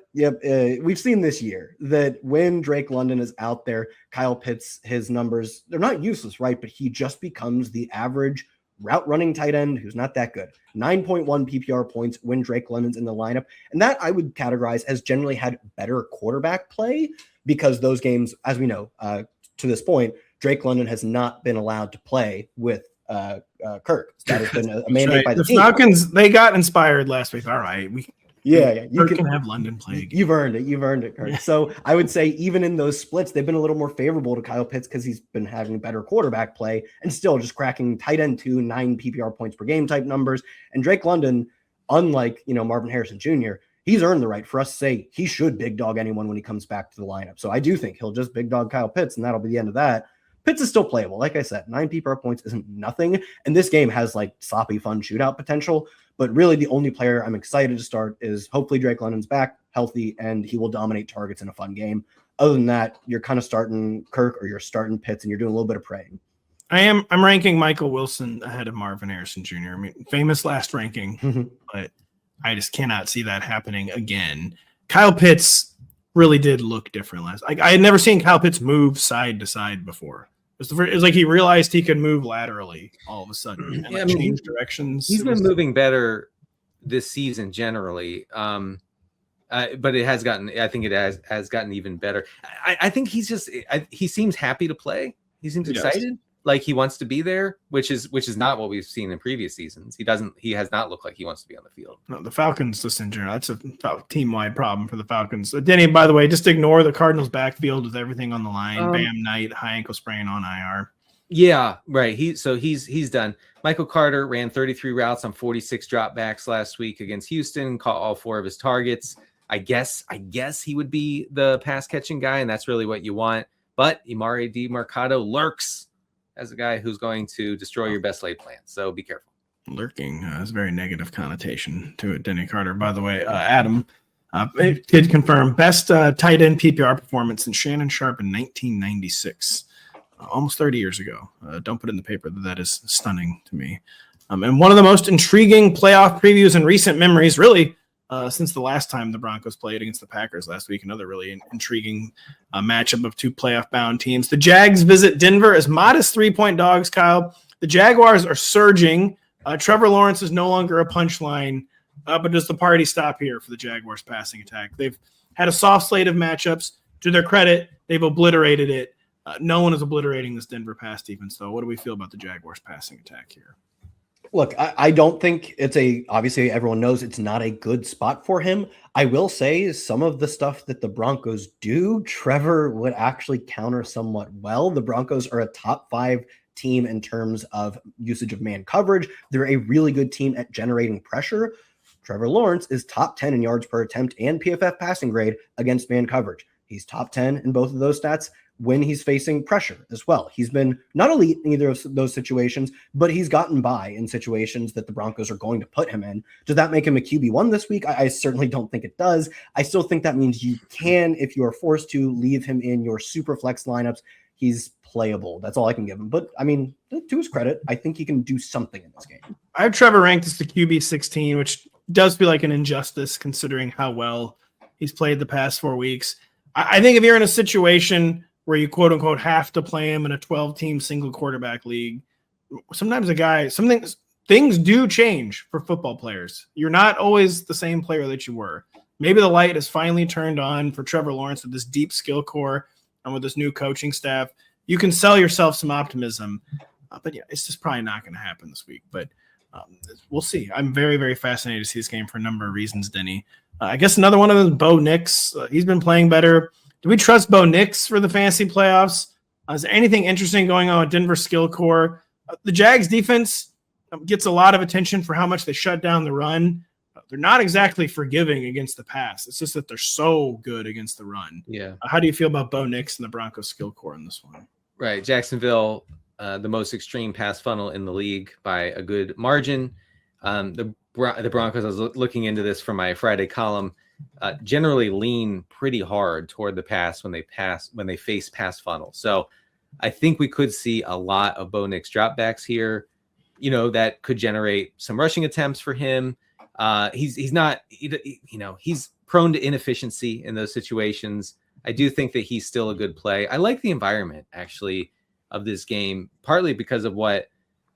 We've seen this year that when Drake London is out there, Kyle Pitts, his numbers, they're not useless, right? But he just becomes the average route running tight end who's not that good. 9.1 PPR points when Drake London's in the lineup. And that I would categorize as generally had better quarterback play because those games, as we know, to this point, Drake London has not been allowed to play with Kirk. That has been a mandate by the team. Falcons, they got inspired last week. All right. You can have London play again. You've earned it, Kirk. Yeah. So I would say even in those splits, they've been a little more favorable to Kyle Pitts because he's been having better quarterback play and still just cracking tight end 2, 9 PPR points per game type numbers. And Drake London, unlike Marvin Harrison Jr., he's earned the right for us to say he should big dog anyone when he comes back to the lineup. So I do think he'll just big dog Kyle Pitts, and that'll be the end of that. Pitts is still playable. Like I said, 9 PPR points isn't nothing. And this game has like sloppy, fun shootout potential. But really the only player I'm excited to start is hopefully Drake London's back healthy and he will dominate targets in a fun game. Other than that, you're kind of starting Kirk or you're starting Pitts and you're doing a little bit of praying. I'm ranking Michael Wilson ahead of Marvin Harrison Jr. I mean, famous last ranking, but I just cannot see that happening again. Kyle Pitts really did look different last. I had never seen Kyle Pitts move side to side before. It was like he realized he could move laterally all of a sudden and change directions. He's been moving better this season generally, but it has gotten. I think it has gotten even better. I think he's just. He seems happy to play. He seems excited. Like he wants to be there, which is not what we've seen in previous seasons. He has not looked like he wants to be on the field. No, the Falcons just in general, that's a team-wide problem for the Falcons. Denny, by the way, just ignore the Cardinals backfield with everything on the line. Bam Knight, high ankle sprain on IR. Yeah, right. He's done. Michael Carter ran 33 routes on 46 dropbacks last week against Houston, caught all 4 of his targets. I guess he would be the pass catching guy, and that's really what you want. But Imari DiMercado lurks as a guy who's going to destroy your best laid plans. So be careful. Lurking is a very negative connotation to it, Denny Carter. By the way, Adam did confirm best tight end PPR performance in Shannon Sharp in 1996, almost 30 years ago. Don't put it in the paper. That is stunning to me. And one of the most intriguing playoff previews in recent memories, really, since the last time the Broncos played against the Packers last week. Another really intriguing matchup of 2 playoff-bound teams. The Jags visit Denver as modest 3-point dogs, Kyle. The Jaguars are surging Trevor Lawrence is no longer a punchline, but does the party stop here for the Jaguars passing attack? They've had a soft slate of matchups. To their credit, they've obliterated it. No one is obliterating this Denver pass defense, though. What do we feel about the Jaguars passing attack here? Look, I don't think obviously everyone knows it's not a good spot for him. I will say some of the stuff that the Broncos do, Trevor would actually counter somewhat well. The Broncos are a top 5 team in terms of usage of man coverage. They're a really good team at generating pressure. Trevor Lawrence is top 10 in yards per attempt and PFF passing grade against man coverage. He's top 10 in both of those stats when he's facing pressure as well. He's been not elite in either of those situations, but he's gotten by in situations that the Broncos are going to put him in. Does that make him a QB1 this week? I certainly don't think it does. I still think that means you can, if you are forced to, leave him in your super flex lineups. He's playable. That's all I can give him. But I mean, to his credit, I think he can do something in this game. I have Trevor ranked as the QB 16, which does feel like an injustice considering how well he's played the past 4 weeks. I think if you're in a situation where you quote unquote have to play him in a 12-team single quarterback league, sometimes things do change for football players. You're not always the same player that you were. Maybe the light has finally turned on for Trevor Lawrence with this deep skill core and with this new coaching staff. You can sell yourself some optimism, but yeah, it's just probably not going to happen this week. But we'll see. I'm very, very fascinated to see this game for a number of reasons, Denny. I guess another one of them is Bo Nix. He's been playing better. Do we trust Bo Nix for the fantasy playoffs? Is there anything interesting going on with Denver's skill core? The Jags defense gets a lot of attention for how much they shut down the run. They're not exactly forgiving against the pass. It's just that they're so good against the run. Yeah. How do you feel about Bo Nix and the Broncos skill core in this one? Right. Jacksonville, the most extreme pass funnel in the league by a good margin. The Broncos, I was looking into this for my Friday column, generally lean pretty hard toward the pass when they face pass funnel. So I think we could see a lot of Bo Nix dropbacks here, that could generate some rushing attempts for him. He's not, he's prone to inefficiency in those situations. I do think that he's still a good play. I like the environment actually of this game, partly because of what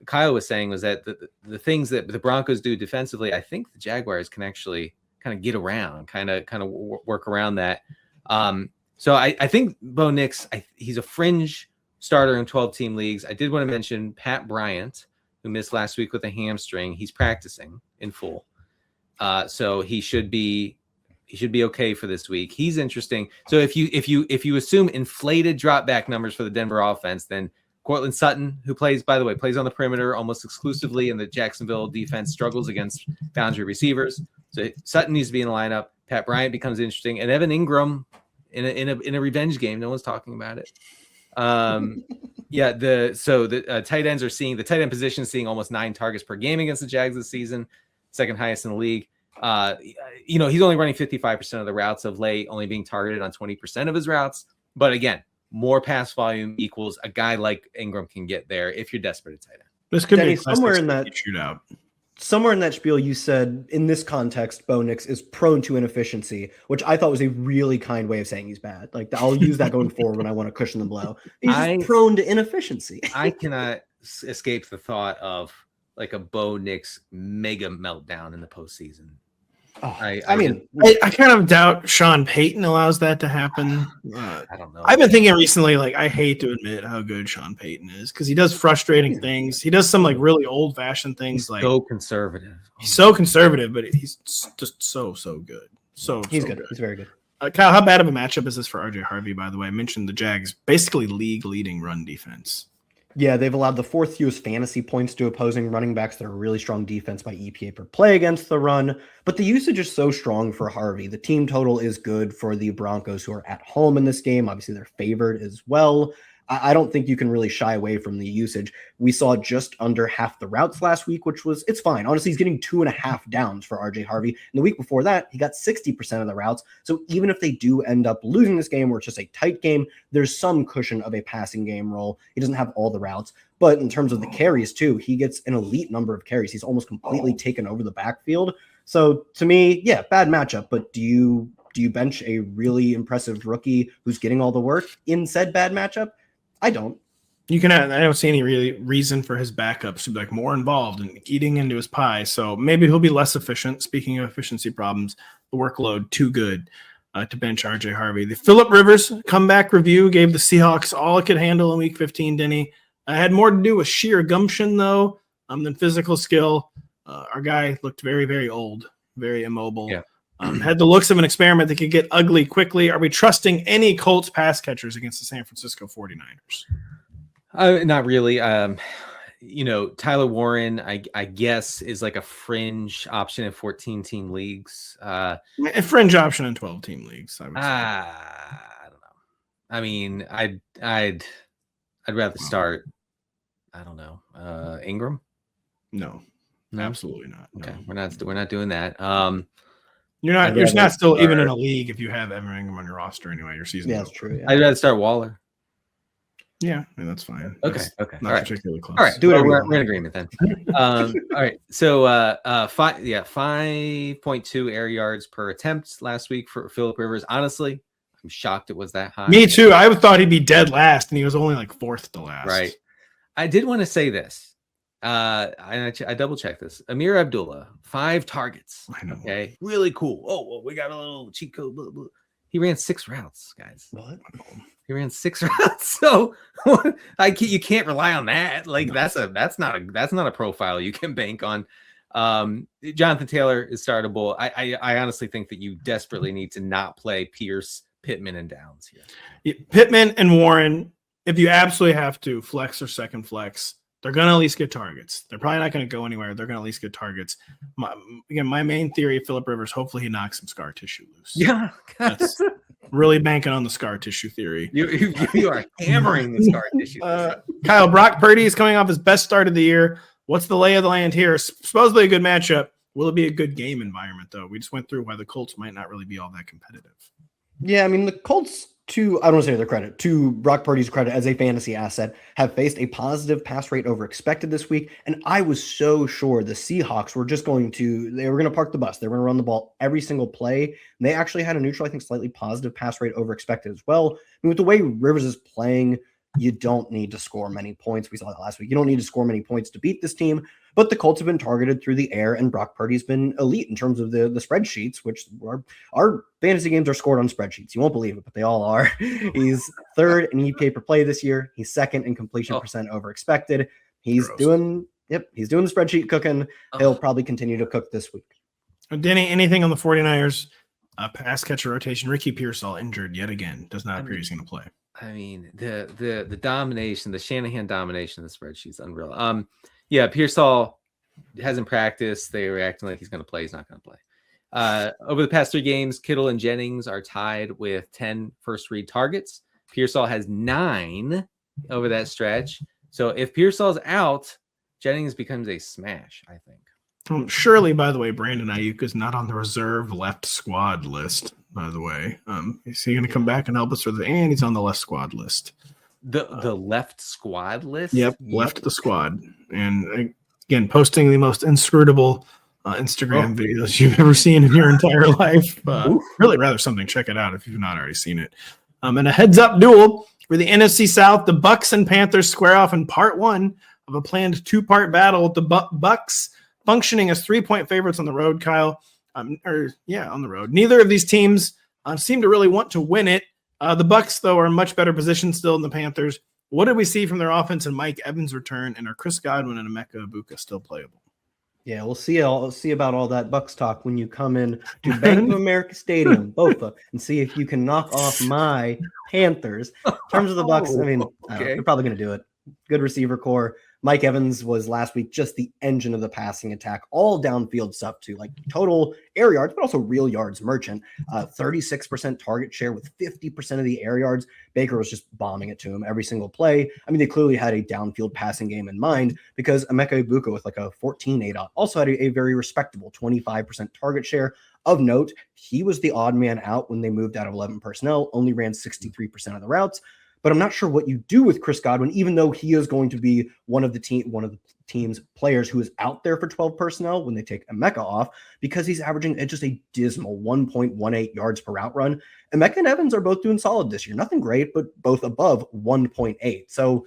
Kyle was saying was that the things that the Broncos do defensively, I think the Jaguars can actually kind of get around, kind of work around that. So I think Bo Nix, he's a fringe starter in 12-team leagues. I did want to mention Pat Bryant, who missed last week with a hamstring. He's practicing in full. So he should be okay for this week. He's interesting. So if you assume inflated drop back numbers for the Denver offense, then Cortland Sutton, who plays on the perimeter almost exclusively, and the Jacksonville defense struggles against boundary receivers. So Sutton needs to be in the lineup. Pat Bryant becomes interesting, and Evan Ingram in a revenge game. No one's talking about it. The tight ends are seeing the tight end position seeing almost 9 targets per game against the Jags this season, second highest in the league. He's only running 55% of the routes of late, only being targeted on 20% of his routes. But again, more pass volume equals a guy like Ingram can get there if you're desperate at tight end. This could Denny, be somewhere in that shootout. Somewhere in that spiel, you said in this context, Bo Nix is prone to inefficiency, which I thought was a really kind way of saying he's bad. Like I'll use that going forward when I want to cushion the blow. He's just prone to inefficiency. I cannot escape the thought of like a Bo Nix mega meltdown in the postseason. I kind of doubt Sean Payton allows that to happen. I don't know. I've been thinking recently, I hate to admit how good Sean Payton is because he does frustrating things. He does some really old fashioned things. He's so conservative. He's so conservative, but he's just so good. He's good. He's very good. Kyle, how bad of a matchup is this for RJ Harvey? By the way, I mentioned the Jags basically league leading run defense. Yeah, they've allowed the 4th fewest fantasy points to opposing running backs that are really strong defense by EPA per play against the run. But the usage is so strong for Harvey. The team total is good for the Broncos, who are at home in this game. Obviously, they're favored as well. I don't think you can really shy away from the usage. We saw just under half the routes last week, it's fine. Honestly, he's getting 2.5 downs for RJ Harvey. And the week before that, he got 60% of the routes. So even if they do end up losing this game, where it's just a tight game, there's some cushion of a passing game role. He doesn't have all the routes. But in terms of the carries too, he gets an elite number of carries. He's almost completely taken over the backfield. So to me, yeah, bad matchup. But do you bench a really impressive rookie who's getting all the work in said bad matchup? I don't. I don't see any really reason for his backups to be like more involved and eating into his pie. So maybe he'll be less efficient. Speaking of efficiency problems, the workload too good to bench RJ Harvey. The Phillip Rivers comeback review gave the Seahawks all it could handle in Week 15. Denny, I had more to do with sheer gumption though than physical skill. Our guy looked very, very old, very immobile. Yeah. Had the looks of an experiment that could get ugly quickly. Are we trusting any Colts pass catchers against the San Francisco 49ers? Not really. Tyler Warren, I guess, is like a fringe option in 14-team leagues. A fringe option in 12-team leagues, I would say. I don't know. I mean, I'd rather start. I don't know. Ingram? No, absolutely not. No. Okay, we're not doing that. You're not still even in a league if you have Evan Ingram on your roster anyway. Your season. Yeah, that's true. Yeah. I'd rather start Waller. Yeah, I mean, that's fine. Okay. Not All right. particularly close. All right. We're in agreement then. All right. So 5.2 air yards per attempt last week for Phillip Rivers. Honestly, I'm shocked it was that high. Me too. I thought he'd be dead last, and he was only like fourth to last. Right. I did want to say this. I double checked this. Amir Abdullah, 5 targets. I know. Okay. Really cool. Oh, well, we got a little cheat code. Blah, blah. He ran 6 routes, guys. What? He ran 6 routes. So you can't rely on that. Like that's not a profile you can bank on. Jonathan Taylor is startable. I honestly think that you desperately need to not play Pierce, Pittman, and Downs here. Yeah, Pittman and Warren, if you absolutely have to flex or second flex, they're going to at least get targets. They're probably not going to go anywhere. They're going to at least get targets. My main theory of Phillip Rivers, hopefully he knocks some scar tissue loose. Yeah. That's really banking on the scar tissue theory. You are hammering the scar tissue. Kyle, Brock Purdy is coming off his best start of the year. What's the lay of the land here? Supposedly a good matchup. Will it be a good game environment, though? We just went through why the Colts might not really be all that competitive. Yeah, I mean, the Colts, I don't want to say their credit, to Brock Purdy's credit as a fantasy asset, have faced a positive pass rate over expected this week. And I was so sure the Seahawks were just going to park the bus. They were going to run the ball every single play. And they actually had a neutral, I think, slightly positive pass rate over expected as well. I mean, with the way Rivers is playing, you don't need to score many points. We saw that last week. You don't need to score many points to beat this team. But the Colts have been targeted through the air, and Brock Purdy's been elite in terms of the spreadsheets, which our fantasy games are scored on spreadsheets. You won't believe it, but they all are. He's third in EPA per play this year. He's second in completion percent over expected. He's doing the spreadsheet cooking. He'll probably continue to cook this week. Denny, anything on the 49ers pass catcher rotation? Ricky Pearsall injured yet again. Does not appear he's going to play. I mean, the domination, the Shanahan domination of the spreadsheet is unreal. Yeah, Pearsall hasn't practiced. They were acting like he's going to play. He's not going to play. Over the past 3 games, Kittle and Jennings are tied with 10 first read targets. Pearsall has 9 over that stretch. So if Pearsall's out, Jennings becomes a smash, I think. Surely, by the way, Brandon Ayuk is not on the reserve left squad list, by the way. Is he going to come back and help us with it? And he's on the left squad list. The left squad list? Yep, left the squad. And again, posting the most inscrutable Instagram videos you've ever seen in your entire life. Really rather something. Check it out if you've not already seen it. And a heads-up duel for the NFC South. The Bucs and Panthers square off in part 1 of a planned 2-part battle with the Bucs functioning as 3-point favorites on the road, Kyle. On the road. Neither of these teams seem to really want to win it. The Bucs, though, are in much better position still than the Panthers. What did we see from their offense and Mike Evans' return, and are Chris Godwin and Emeka Egbuka still playable? Yeah, we'll see about all that Bucs talk when you come in to Bank of America Stadium, Bofa, and see if you can knock off my Panthers. In terms of the Bucs, I mean, they're probably going to do it. Good receiver core. Mike Evans was last week just the engine of the passing attack, all downfield stuff too, like total air yards, but also real yards merchant. 36% target share with 50% of the air yards. Baker was just bombing it to him every single play. I mean, they clearly had a downfield passing game in mind because Emeka Egbuka with like a 14 ADOT also had a very respectable 25% target share. Of note, he was the odd man out when they moved out of 11 personnel, only ran 63% of the routes. But I'm not sure what you do with Chris Godwin, even though he is going to be one of the team's players who is out there for 12 personnel when they take Emeka off, because he's averaging at just a dismal 1.18 yards per route run. Emeka and Evans are both doing solid this year. Nothing great, but both above 1.8. So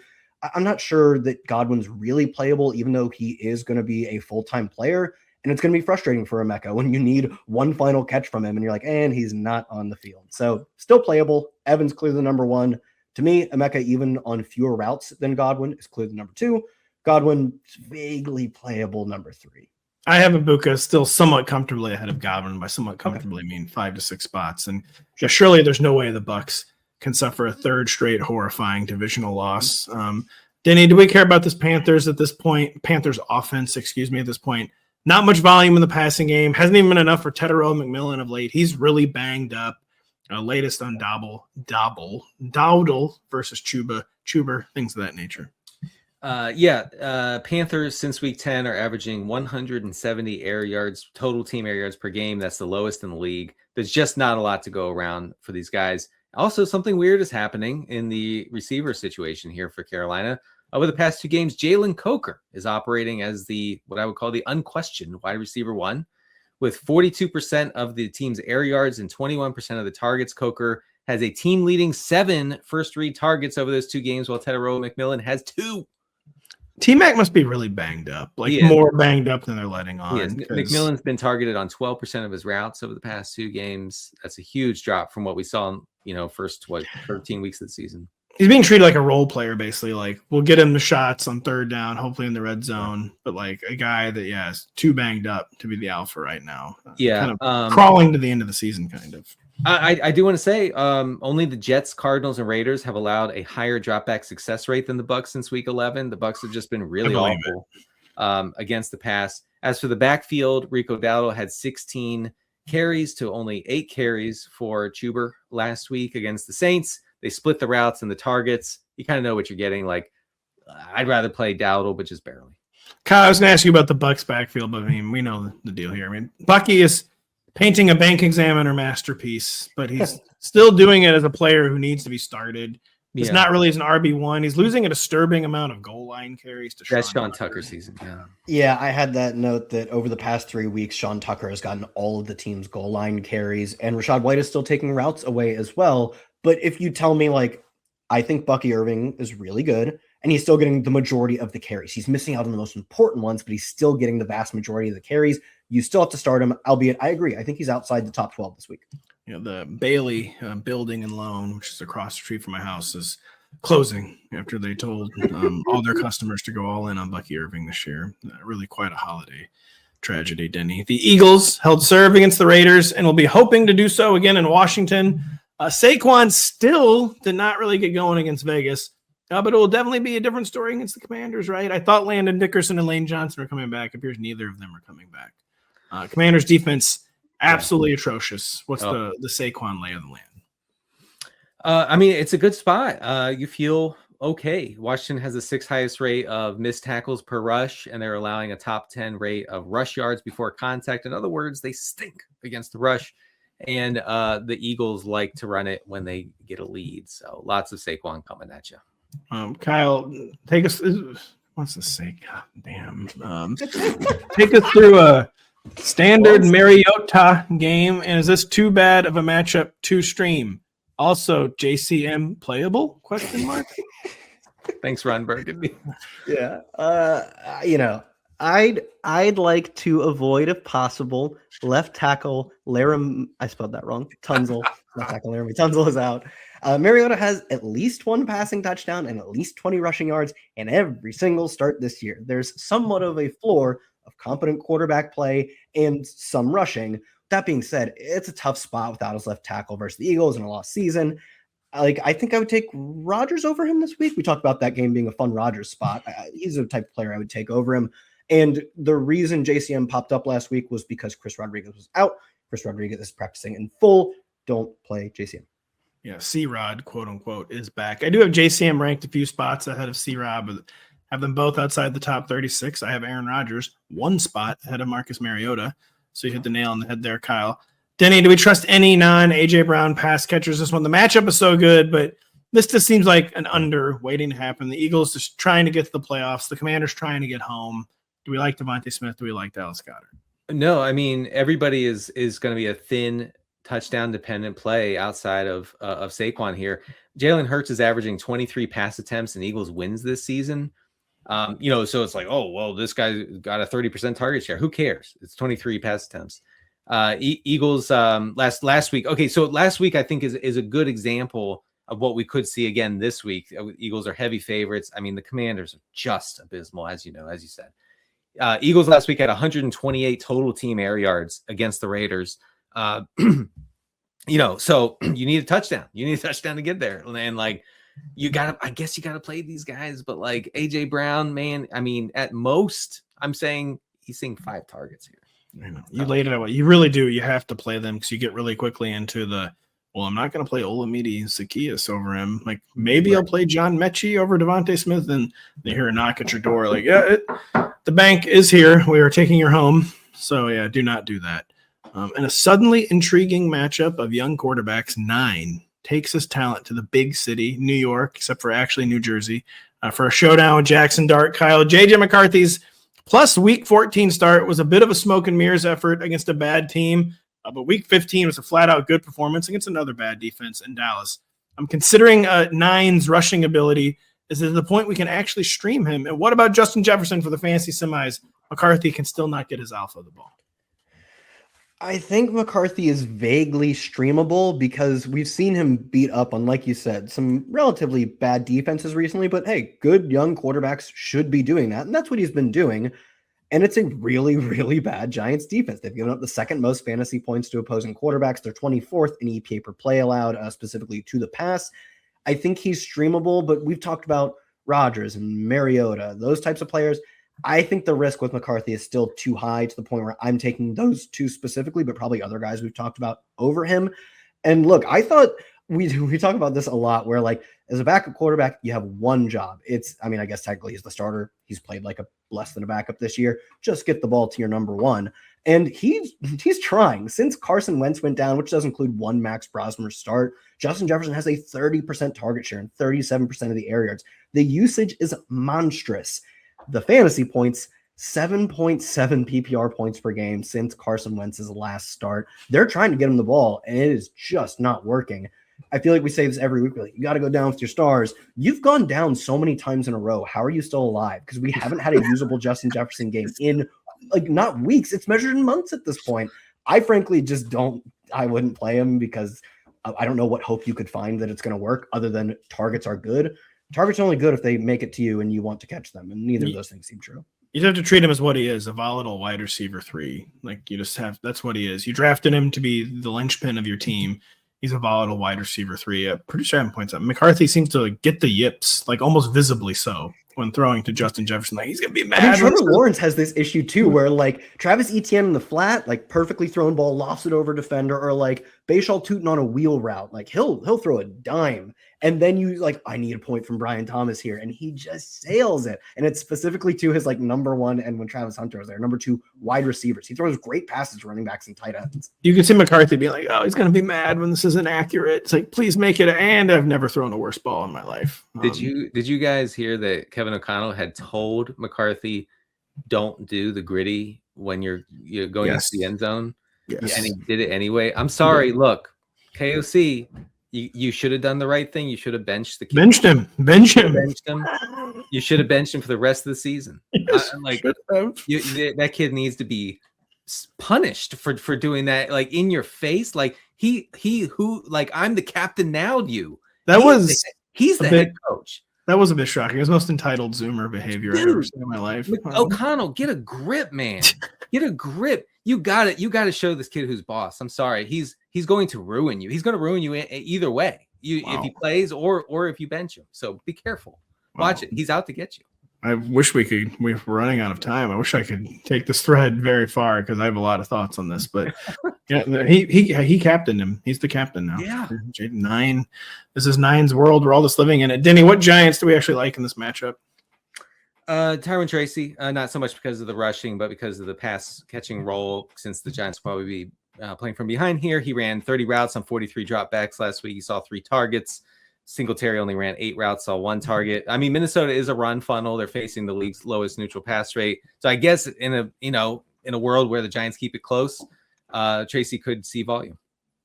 I'm not sure that Godwin's really playable, even though he is going to be a full-time player. And it's going to be frustrating for Emeka when you need one final catch from him and you're like, and he's not on the field. So still playable. Evans clearly the number one. To me, Emeka, even on fewer routes than Godwin, is clearly the number two. Godwin, vaguely playable number three. I have Ibuka still somewhat comfortably ahead of Godwin. By somewhat comfortably, I mean 5 to 6 spots. And yeah, surely there's no way the Bucs can suffer a third straight horrifying divisional loss. Denny, do we care about this Panthers at this point? Panthers offense, at this point. Not much volume in the passing game. Hasn't even been enough for Tetero McMillan of late. He's really banged up. Latest on Dowdle versus Chuber, things of that nature. Panthers since week 10 are averaging 170 air yards, total team air yards per game. That's the lowest in the league. There's just not a lot to go around for these guys. Also, something weird is happening in the receiver situation here for Carolina. Over the past 2 games, Jalen Coker is operating as what I would call the unquestioned wide receiver one. With 42% of the team's air yards and 21% of the targets, Coker has a team-leading 7 first-read targets over those 2 games, while Tetero McMillan has 2. T-Mac must be really banged up, more banged up than they're letting on. McMillan's been targeted on 12% of his routes over the past 2 games. That's a huge drop from what we saw in, first 13 weeks of the season. He's being treated like a role player, basically. Like, we'll get him the shots on third down, hopefully in the red zone. But like a guy that, is too banged up to be the alpha right now. Kind of crawling to the end of the season, kind of. I do want to say only the Jets, Cardinals, and Raiders have allowed a higher dropback success rate than the Bucs since week 11. The Bucs have just been really awful against the pass. As for the backfield, Rico Dowdle had 16 carries to only 8 carries for Chuber last week against the Saints. They split the routes and the targets. You kind of know what you're getting. Like, I'd rather play Dowdle, but just barely. Kyle, I was going to ask you about the Bucs backfield, but I mean, we know the deal here. I mean, Bucky is painting a bank examiner masterpiece, but he's still doing it as a player who needs to be started. It's not really as an RB1. He's losing a disturbing amount of goal line carries to That's Sean Tucker season. Yeah, I had that note that over the past 3 weeks, Sean Tucker has gotten all of the team's goal line carries, and Rachaad White is still taking routes away as well. But if you tell me, I think Bucky Irving is really good, and he's still getting the majority of the carries. He's missing out on the most important ones, but he's still getting the vast majority of the carries. You still have to start him, albeit I agree. I think he's outside the top 12 this week. The Bailey building and loan, which is across the street from my house, is closing after they told all their customers to go all in on Bucky Irving this year. Really quite a holiday tragedy, Denny. The Eagles held serve against the Raiders and will be hoping to do so again in Washington. Saquon still did not really get going against Vegas, but it will definitely be a different story against the Commanders, right? I thought Landon Dickerson and Lane Johnson were coming back. It appears neither of them are coming back. Commanders defense, absolutely atrocious. What's the Saquon lay of the land? It's a good spot. You feel okay. Washington has the 6th highest rate of missed tackles per rush, and they're allowing a top 10 rate of rush yards before contact. In other words, they stink against the rush. And the Eagles like to run it when they get a lead. So lots of Saquon coming at you. Kyle, take us. What's the say? God damn. Take us through a standard Mariota game. And is this too bad of a matchup to stream? Also, JCM playable? Question mark. Thanks, Ron Burgundy. Yeah. I'd like to avoid, if possible, left tackle Laram. I spelled that wrong. Tunzel. Left tackle Laramie Tunzel is out. Mariota has at least 1 passing touchdown and at least 20 rushing yards in every single start this year. There's somewhat of a floor of competent quarterback play and some rushing. That being said, it's a tough spot without his left tackle versus the Eagles in a lost season. I think I would take Rodgers over him this week. We talked about that game being a fun Rodgers spot. He's the type of player I would take over him. And the reason JCM popped up last week was because Chris Rodriguez was out. Chris Rodriguez is practicing in full. Don't play JCM. Yeah, C-Rod, quote unquote, is back. I do have JCM ranked a few spots ahead of C-Rod, but have them both outside the top 36. I have Aaron Rodgers 1 spot ahead of Marcus Mariota. So you hit the nail on the head there, Kyle. Denny, do we trust any non-A.J. Brown pass catchers this one? The matchup is so good, but this just seems like an under waiting to happen. The Eagles just trying to get to the playoffs. The Commanders trying to get home. Do we like Devontae Smith? Do we like Dallas Goedert? No, everybody is going to be a thin touchdown dependent play outside of Saquon here. Jalen Hurts is averaging 23 pass attempts and Eagles wins this season. So it's like, oh, well, this guy got a 30% target share. Who cares? It's 23 pass attempts. Eagles last week. Okay, so last week I think is a good example of what we could see again this week. Eagles are heavy favorites. I mean, the Commanders are just abysmal, as you said. Eagles last week had 128 total team air yards against the Raiders. So you need a touchdown. You need a touchdown to get there. And like, I guess you gotta play these guys, but like AJ Brown, man, I mean, at most, I'm saying he's seeing 5 targets here. I know. You laid it out. You really do. You have to play them because you get really quickly into well, I'm not going to play Olamide and Zacchaeus over him. Like, maybe I'll play John Mechie over Devontae Smith, and they hear a knock at your door. Like, the bank is here. We are taking your home. So, yeah, do not do that. And a suddenly intriguing matchup of young quarterbacks, 9, takes his talent to the big city, New York, except for actually New Jersey, for a showdown with Jackson Dart, Kyle. J.J. McCarthy's plus week 14 start was a bit of a smoke and mirrors effort against a bad team. But week 15 was a flat-out good performance against another bad defense in Dallas. I'm considering 9's rushing ability is to the point we can actually stream him. And what about Justin Jefferson for the fantasy semis? McCarthy can still not get his alpha of the ball. I think McCarthy is vaguely streamable because we've seen him beat up on, like you said, some relatively bad defenses recently. But hey, good young quarterbacks should be doing that. And that's what he's been doing. And it's a really, really bad Giants defense. They've given up the second most fantasy points to opposing quarterbacks. They're 24th in EPA per play allowed, specifically to the pass. I think he's streamable, but we've talked about Rodgers and Mariota, those types of players. I think the risk with McCarthy is still too high to the point where I'm taking those 2 specifically, but probably other guys we've talked about over him. And look, I thought we talk about this a lot where, like, as a backup quarterback, you have one job. I guess technically he's the starter. He's played like a less than a backup this year. Just get the ball to your number 1. And he's trying. Since Carson Wentz went down, which does include one Max Brosmer start, Justin Jefferson has a 30% target share and 37% of the air yards. The usage is monstrous. The fantasy points, 7.7 PPR points per game since Carson Wentz's last start. They're trying to get him the ball, and it is just not working. I feel like we say this every week. We're like, you got to go down with your stars. You've gone down so many times in a row. How are you still alive? Because we haven't had a usable Justin Jefferson game in, like, not weeks. It's measured in months at this point. I frankly just I wouldn't play him because I don't know what hope you could find that it's going to work other than targets are good. Targets are only good if they make it to you and you want to catch them. And neither of those things seem true. You have to treat him as what he is, a volatile wide receiver 3. Like, that's what he is. You drafted him to be the linchpin of your team. He's a volatile wide receiver 3. Pretty sure I haven't points out. McCarthy seems to get the yips, like almost visibly so, when throwing to Justin Jefferson. Like, he's going to be mad. I mean, Trevor Lawrence has this issue too, where like Travis Etienne in the flat, like perfectly thrown ball, lofts it over defender, or like Bayshall Tootin on a wheel route. Like he'll throw a dime. And then you like, I need a point from Brian Thomas here. And he just sails it. And it's specifically to his like number 1. And when Travis Hunter was there, number 2 wide receivers, he throws great passes to running backs and tight ends. You can see McCarthy being like, oh, he's going to be mad when this isn't accurate. It's like, please make it. And I've never thrown a worse ball in my life. Did you guys hear that Kevin O'Connell had told McCarthy, don't do the gritty when you're going into the end zone? Yes. And he did it anyway. I'm sorry. Yeah. Look, KOC, you should have done the right thing. You should have benched the kid. Bench him. You should have benched him for the rest of the season. Yes, that kid needs to be punished for doing that. Like in your face. Like he who like I'm the captain now. He's the head coach. That was a bit shocking. It was the most entitled Zoomer behavior I've ever seen in my life. O'Connell, get a grip, man. Get a grip. You got it. You got to show this kid who's boss. I'm sorry. He's going to ruin you. He's going to ruin you either way. If he plays or if you bench him. So be careful. Watch it. He's out to get you. I wish we're running out of time. I wish I could take this thread very far because I have a lot of thoughts on this. But yeah, he captained him. He's the captain now. Yeah. 9. This is 9's world. We're all just living in it. Denny, what Giants do we actually like in this matchup? Tyrone Tracy, not so much because of the rushing, but because of the pass catching role. Since the Giants will probably be playing from behind here, he ran 30 routes on 43 dropbacks last week. He saw 3 targets. Singletary only ran 8 routes, saw 1 target. I mean, Minnesota is a run funnel. They're facing the league's lowest neutral pass rate. So I guess in a world where the Giants keep it close, Tracy could see volume.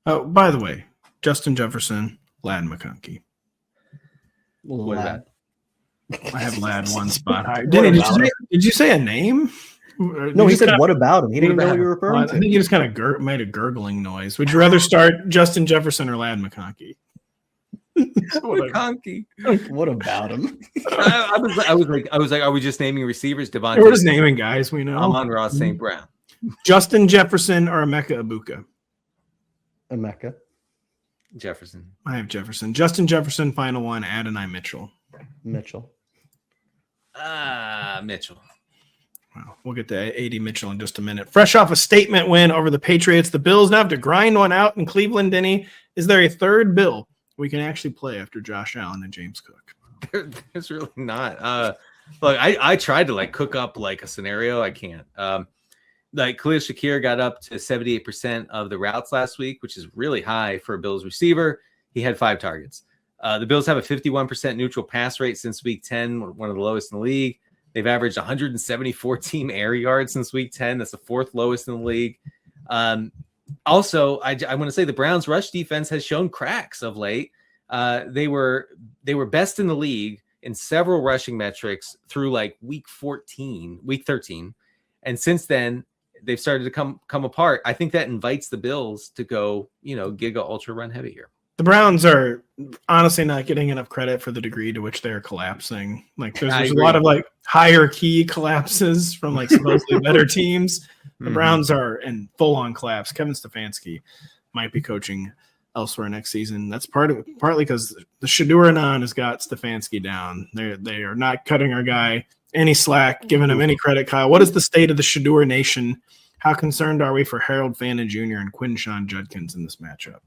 Oh, by the way, Justin Jefferson, Ladd McConkey. What about? I have Ladd one spot higher. Denny, did you say a name? No, he said, what about him? He didn't even know what you were referring to. I think he just kind of made a gurgling noise. Would you rather start Justin Jefferson or Ladd McConkey? McConkey. What about him? I was like, are we just naming receivers? Devontae. We're just naming guys we know. Amon-Ra St. Brown. Justin Jefferson or Emeka Egbuka? Emeka. Jefferson. I have Jefferson. Justin Jefferson, final one. Adonai Mitchell. Mitchell. Mitchell. Wow. We'll get to AD Mitchell in just a minute. Fresh off a statement win over the Patriots, the Bills now have to grind one out in Cleveland. Denny, is there a third Bill we can actually play after Josh Allen and James Cook? There's really not. Look, I tried to cook up a scenario. I can't. Khalil Shakir got up to 78% of the routes last week, which is really high for a Bills receiver. He had 5 targets. The Bills have a 51% neutral pass rate since week 10, one of the lowest in the league. They've averaged 174 team air yards since week 10. That's the 4th lowest in the league. Also, I want to say the Browns' rush defense has shown cracks of late. They were best in the league in several rushing metrics through week 13. And since then, they've started to come apart. I think that invites the Bills to go, giga ultra run heavy here. The Browns are honestly not getting enough credit for the degree to which they're collapsing. There's a lot of higher key collapses from supposedly better teams. The Browns are in full on collapse. Kevin Stefanski might be coaching elsewhere next season. That's partly because the Shedeur Anon has got Stefanski down. They are not cutting our guy any slack, giving him any credit. Kyle, what is the state of the Shedeur Nation? How concerned are we for Harold Fannin Jr. and Quinshon Judkins in this matchup?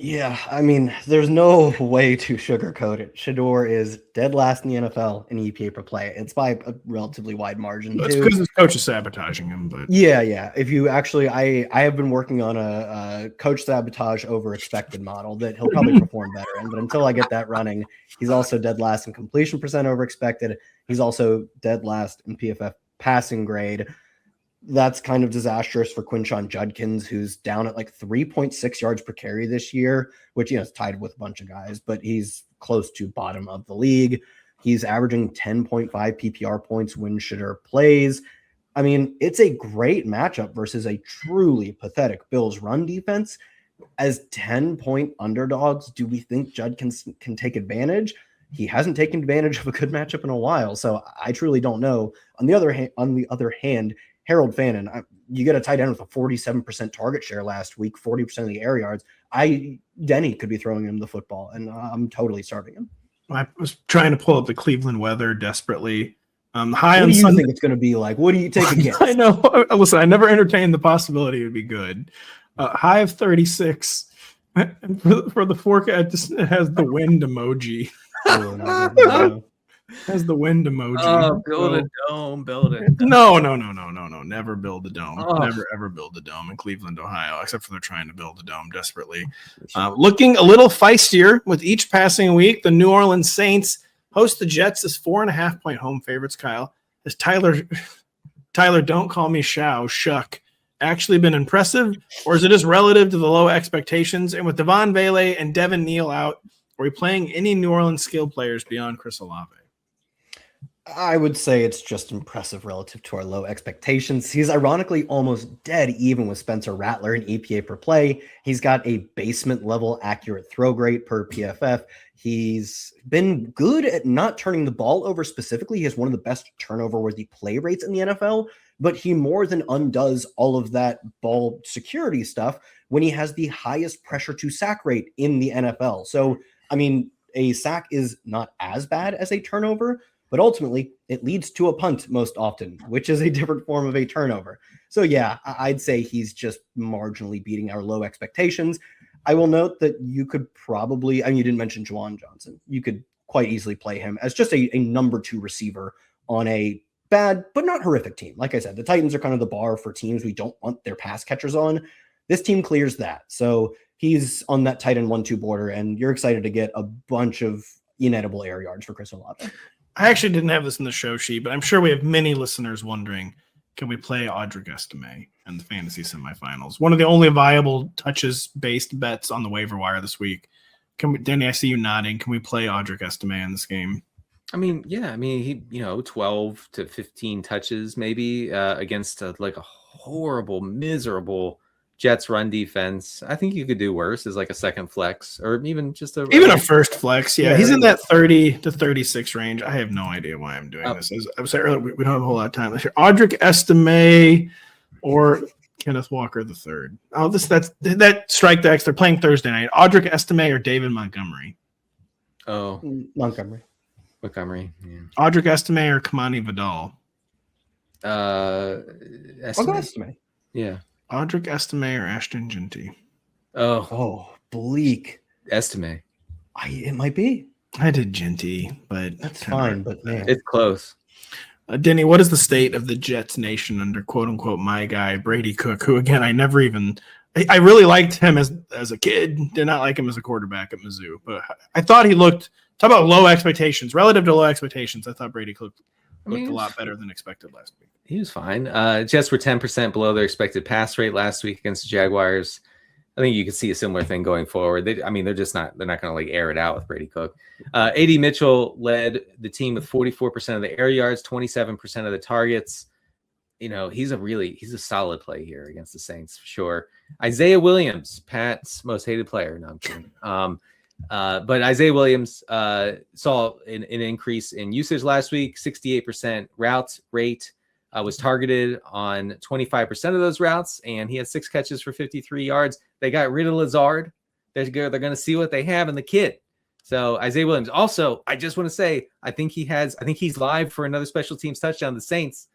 Yeah, I mean, there's no way to sugarcoat it. Shedeur is dead last in the NFL in EPA per play. It's by a relatively wide margin. It's because his coach is sabotaging him. But yeah. If you actually, I have been working on a coach sabotage over expected model that he'll probably perform better in. But until I get that running, he's also dead last in completion percent over expected. He's also dead last in PFF passing grade. That's kind of disastrous for Quinshon Judkins, who's down at 3.6 yards per carry this year, which, is tied with a bunch of guys, but he's close to bottom of the league. He's averaging 10.5 PPR points when Shedeur plays. I mean, it's a great matchup versus a truly pathetic Bills run defense. As 10-point underdogs, do we think Judkins can take advantage? He hasn't taken advantage of a good matchup in a while, so I truly don't know. On the other hand, Harold Fannin, you get a tight end with a 47% target share last week, 40% of the air yards. Denny could be throwing him the football, and I'm totally starting him. I was trying to pull up the Cleveland weather desperately. What do you think it's going to be like? What do you take against? I know. Listen, I never entertained the possibility it would be good. High of 36. For the forecast, it has the wind emoji. Has the wind emoji. Oh, build a dome. No. Never build a dome. Never, ever build a dome in Cleveland, Ohio, except for they're trying to build a dome desperately. Looking a little feistier with each passing week, the New Orleans Saints host the Jets as 4.5-point home favorites, Kyle. Has Tyler, don't call me Shuck, actually been impressive, or is it just relative to the low expectations? And with Devon Vele and Devin Neal out, are we playing any New Orleans skill players beyond Chris Olave? I would say it's just impressive relative to our low expectations. He's ironically almost dead even with Spencer Rattler in EPA per play. He's got a basement level accurate throw rate per PFF. He's been good at not turning the ball over specifically. He has one of the best turnover worthy play rates in the NFL, but he more than undoes all of that ball security stuff when he has the highest pressure to sack rate in the NFL. So, I mean, a sack is not as bad as a turnover, but ultimately it leads to a punt most often, which is a different form of a turnover. So yeah, I'd say he's just marginally beating our low expectations. I will note that you could probably, you didn't mention Juwan Johnson. You could quite easily play him as just a number 2 receiver on a bad, but not horrific team. Like I said, the Titans are kind of the bar for teams we don't want their pass catchers on. This team clears that. So he's on that tight end 1-2 border, and you're excited to get a bunch of inedible air yards for Chris Olave. I actually didn't have this in the show sheet, but I'm sure we have many listeners wondering, can we play Audric Estime in the fantasy semifinals? One of the only viable touches-based bets on the waiver wire this week. Denny, I see you nodding. Can we play Audric Estime in this game? I mean, yeah. I mean, he 12 to 15 touches maybe against a horrible, miserable Jets run defense. I think you could do worse as like a second flex or even just a first flex. Yeah, he's in that 30 to 36 range. I have no idea why I'm doing this. As I was saying earlier, we don't have a whole lot of time this year. Audric Estime or Kenneth Walker III. Oh, that strike decks. They're playing Thursday night. Audric Estime or David Montgomery. Oh, Montgomery. Yeah. Audric Estime or Kamani Vidal. Estime. Yeah. Audric Estime or Ashton Genty. Oh, bleak. Estime. It might be. I did Genty, but that's fine. But man, it's close. Denny, what is the state of the Jets nation under "quote unquote" my guy Brady Cook? Who again, I really liked him as a kid. Did not like him as a quarterback at Mizzou, but I thought he looked. Talk about low expectations. Relative to low expectations, I thought Brady Cook looked a lot better than expected last week. He was fine. Jets were 10% below their expected pass rate last week against the Jaguars. I think you could see a similar thing going forward. They're not going to like air it out with Brady Cook. A.D. Mitchell led the team with 44% of the air yards, 27% of the targets. He's a solid play here against the Saints for sure. Isaiah Williams, Pat's most hated player. No, I'm kidding. But Isaiah Williams saw an increase in usage last week, 68% route rate. Was targeted on 25% of those routes, and he had 6 catches for 53 yards. They got rid of Lazard. They're going to see what they have in the kid. So Isaiah Williams. Also, I just want to say, I think he's live for another special teams touchdown. The Saints,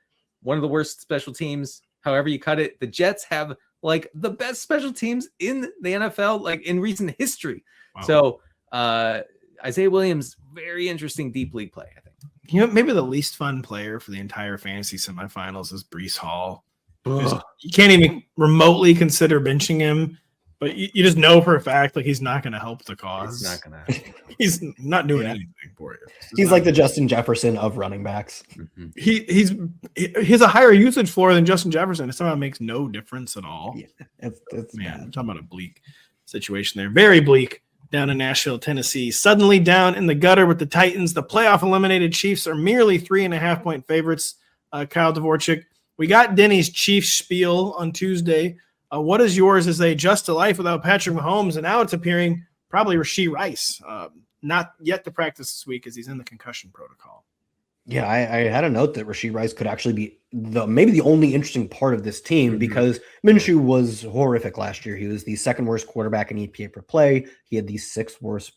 one of the worst special teams, however you cut it. The Jets have like the best special teams in the NFL, like in recent history. Wow. So Isaiah Williams, very interesting deep league play, I think. Maybe the least fun player for the entire fantasy semifinals is Breece Hall. You can't even remotely consider benching him, but you just know for a fact like he's not going to help the cause. He's not going to. He's not doing anything for you. He's like the Justin Jefferson of running backs. Mm-hmm. He has a higher usage floor than Justin Jefferson. It somehow makes no difference at all. Yeah, it's man. I'm talking about a bleak situation there. Very bleak. Down in Nashville, Tennessee, suddenly down in the gutter with the Titans. The playoff eliminated Chiefs are merely 3.5-point favorites. Kyle Dvorchak. We got Denny's Chiefs spiel on Tuesday. What is yours as they adjust to life without Patrick Mahomes? And now it's appearing probably Rashee Rice. Not yet to practice this week as he's in the concussion protocol. Yeah, I had a note that Rashee Rice could actually be maybe the only interesting part of this team because Minshew was horrific last year. He was the second worst quarterback in EPA per play. He had the sixth worst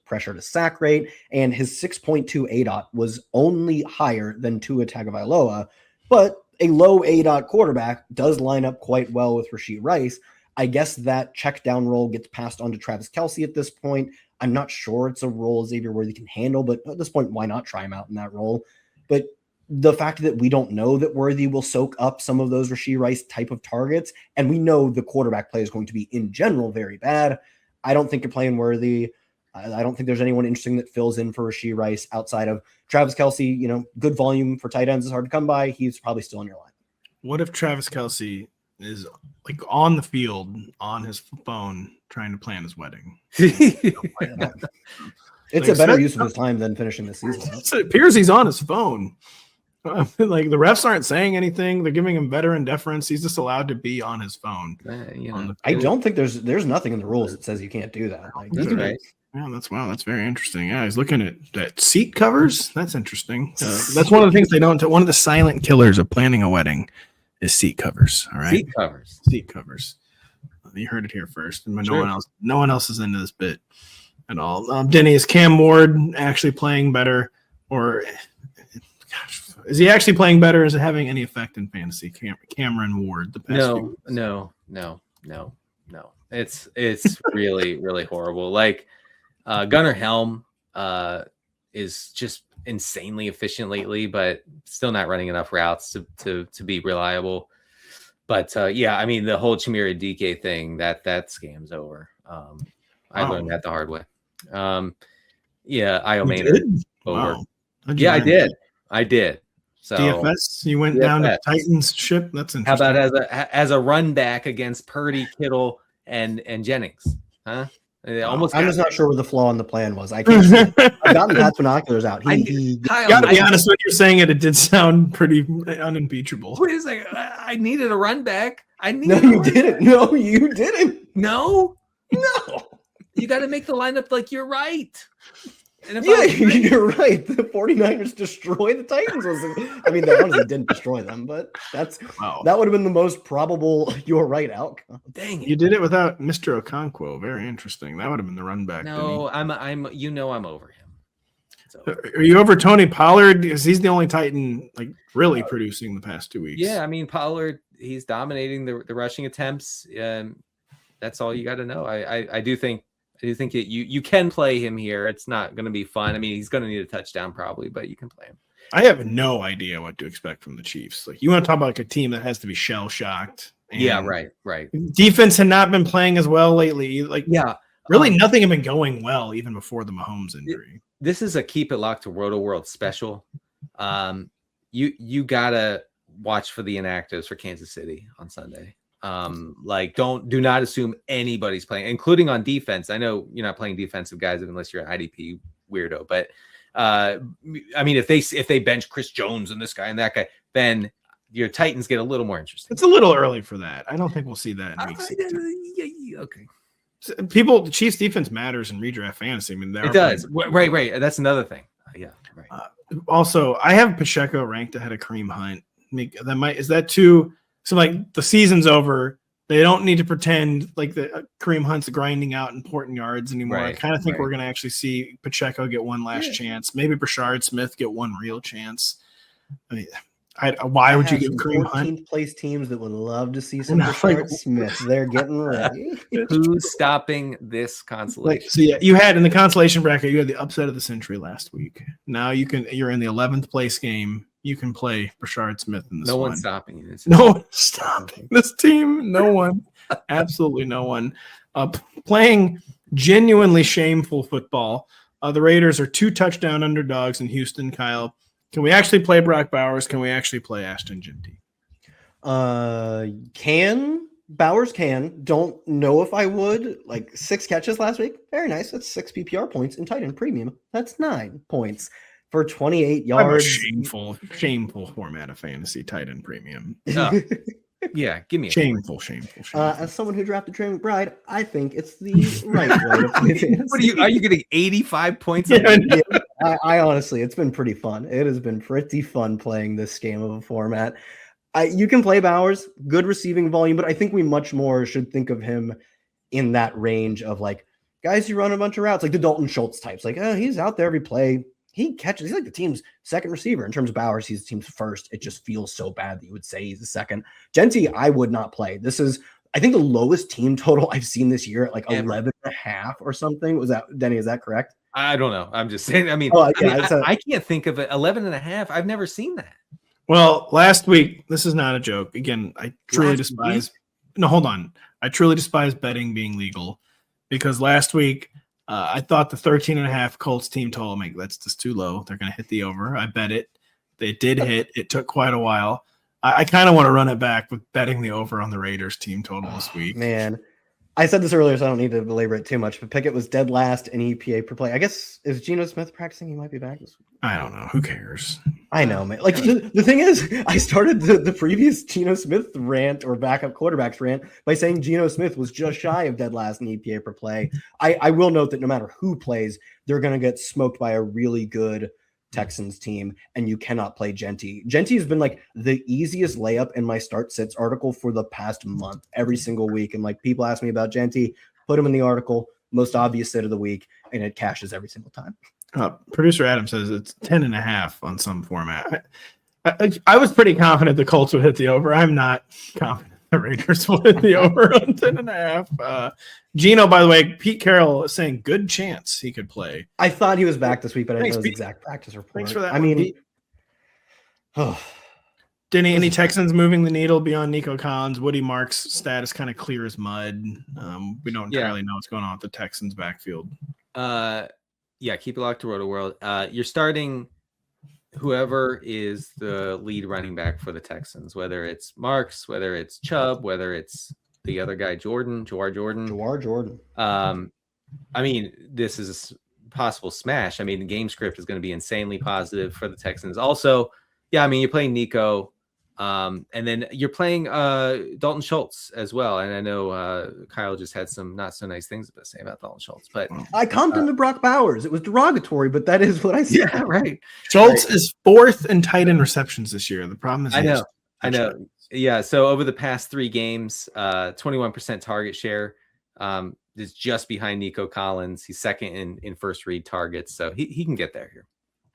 pressure to sack rate, and his 6.2 ADOT was only higher than Tua Tagovailoa. But a low ADOT quarterback does line up quite well with Rashee Rice. I guess that check down role gets passed on to Travis Kelce at this point. I'm not sure it's a role Xavier Worthy can handle, but at this point, why not try him out in that role? But the fact that we don't know that Worthy will soak up some of those Rashee Rice type of targets, and we know the quarterback play is going to be in general very bad. I don't think you're playing Worthy. I don't think there's anyone interesting that fills in for Rashee Rice outside of Travis Kelce. Good volume for tight ends is hard to come by. He's probably still in your line. What if Travis Kelce is like on the field on his phone trying to plan his wedding? It's a better use of his time than finishing the season. It appears he's on his phone. Like the refs aren't saying anything. They're giving him veteran deference. He's just allowed to be on his phone. I don't think there's nothing in the rules that says you can't do that. That's right. Yeah, that's very interesting. Yeah, he's looking at seat covers. That's interesting. That's one of the things they don't. One of the silent killers of planning a wedding is seat covers. All right, seat covers. You heard it here first. No one else is into this bit at all. Denny, is Cam Ward actually playing better, or is he actually playing better? Is it having any effect in fantasy? Cameron Ward, the past No. It's really, really horrible. Like Gunnar Helm is just insanely efficient lately, but still not running enough routes to be reliable. But I mean, the whole Chimere DK thing, that scam's over. I learned that the hard way. Io Maynard over. Wow. I did. So DFS, you went down to Titans ship. That's interesting. How about as a run back against Purdy, Kittle, and Jennings? Huh? I'm just not sure what the flaw in the plan was. I can't see it. I've gotten Pat's binoculars out. Kyle, gotta be honest, when you're saying it did sound pretty unimpeachable. Wait a second. I needed a run back. No, you didn't. No, you didn't. No. You got to make the lineup like you're right. And you're right. The 49ers destroy the Titans. I mean, they honestly didn't destroy them, but that would have been the most probable you're right outcome. Dang it. You did it without Mr. Okonkwo. Very interesting. That would have been the run back. No, I'm over him. So. Are you over Tony Pollard? Because he's the only Titan really producing the past 2 weeks. Yeah, I mean Pollard, he's dominating the rushing attempts. That's all you got to know. I do think you can play him here. It's not going to be fun. I mean, he's going to need a touchdown probably, but you can play him. I have no idea what to expect from the Chiefs. You want to talk about a team that has to be shell shocked. Yeah, right. Defense had not been playing as well lately. Really nothing had been going well even before the Mahomes injury. This is a keep it locked to Rotoworld special. You gotta watch for the inactives for Kansas City on Sunday. Do not assume anybody's playing, including on defense. I know you're not playing defensive guys unless you're an IDP weirdo, but I mean, if they bench Chris Jones and this guy and that guy, then your Titans get a little more interesting. It's a little early for that. I don't think we'll see that in week 6. Okay. The Chiefs defense matters in redraft fantasy. I mean, it does. Right. That's another thing. Yeah. Right. Also, I have Pacheco ranked ahead of Kareem Hunt. Is that too? So the season's over. They don't need to pretend the Kareem Hunt's grinding out important yards anymore. Right, I kind of think we're going to actually see Pacheco get one last chance. Maybe Brashard Smith get one real chance. I mean, why would you give Kareem Hunt? 14th place teams that would love to see some Brashard Smith. They're getting ready. Who's stopping this consolation? You had in the consolation bracket, you had the upset of the century last week. Now you're in the 11th place game. You can play Brashard Smith in this one. No one's stopping you. No one's stopping this team. No one. Absolutely no one. Playing genuinely shameful football. The Raiders are 2 touchdown underdogs in Houston, Kyle. Can we actually play Brock Bowers? Can we actually play Ashton Genty? Bowers can. Don't know if I would. 6 catches last week. Very nice. That's 6 PPR points in tight end premium. That's 9 points. For 28 yards. Shameful format of fantasy tight end premium. Yeah, give me a shameful. As someone who drafted Trey McBride, I think it's the right way to play fantasy. Are you getting 85 points? I honestly, it's been pretty fun. It has been pretty fun playing this game of a format. You can play Bowers, good receiving volume, but I think we much more should think of him in that range of guys who run a bunch of routes, the Dalton Schultz types. He's out there every play. He catches. He's the team's second receiver. In terms of Bowers, he's the team's first. It just feels so bad that you would say he's the second. Genty, I would not play. This is, I think, the lowest team total I've seen this year at 11.5 or something. Was that, Denny, is that correct? I don't know. I'm just saying. I can't think of it. 11.5. I've never seen that. Well, last week, this is not a joke. Again, I truly despise. No, hold on. I truly despise betting being legal because last week, I thought the 13.5 Colts team total, that's just too low. They're going to hit the over. I bet it. They did hit. It took quite a while. I kind of want to run it back with betting the over on the Raiders team total this week. Man, I said this earlier, so I don't need to belabor it too much, but Pickett was dead last in EPA per play. I guess, is Geno Smith practicing? He might be back this week. I don't know. Who cares? I know, man. The thing is, I started the previous Geno Smith rant or backup quarterbacks rant by saying Geno Smith was just shy of dead last in EPA per play. I will note that no matter who plays, they're going to get smoked by a really good Texans team, and you cannot play Genty. Genty has been the easiest layup in my start sits article for the past month, every single week. And people ask me about Genty, put him in the article, most obvious sit of the week, and it cashes every single time. Producer Adam says it's 10.5 on some format. I was pretty confident the Colts would hit the over. I'm not confident the Raiders will hit the over on 10.5. Geno, by the way, Pete Carroll is saying good chance he could play. I thought he was back this week, but I didn't know his exact practice report. Thanks for that. I mean, Denny, any Texans moving the needle beyond Nico Collins? Woody Marks' status kind of clear as mud. We don't entirely know what's going on with the Texans backfield. Yeah, keep it locked to Rotoworld. You're starting whoever is the lead running back for the Texans, whether it's Marks, whether it's Chubb, whether it's the other guy, Jawar Jordan. I mean, this is a possible smash. I mean, the game script is going to be insanely positive for the Texans. Also, yeah, I mean, you're playing Nico, and then you're playing Dalton Schultz as well. And I know Kyle just had some not so nice things to say about Dalton Schultz, but I comped him to Brock Bowers. It was derogatory, but that is what I said. Yeah, right. Schultz is 4th in tight end receptions this year. The problem is, I know. Yeah. So over the past 3 games, 21% target share. Is just behind Nico Collins. He's second in first read targets, so he can get there here.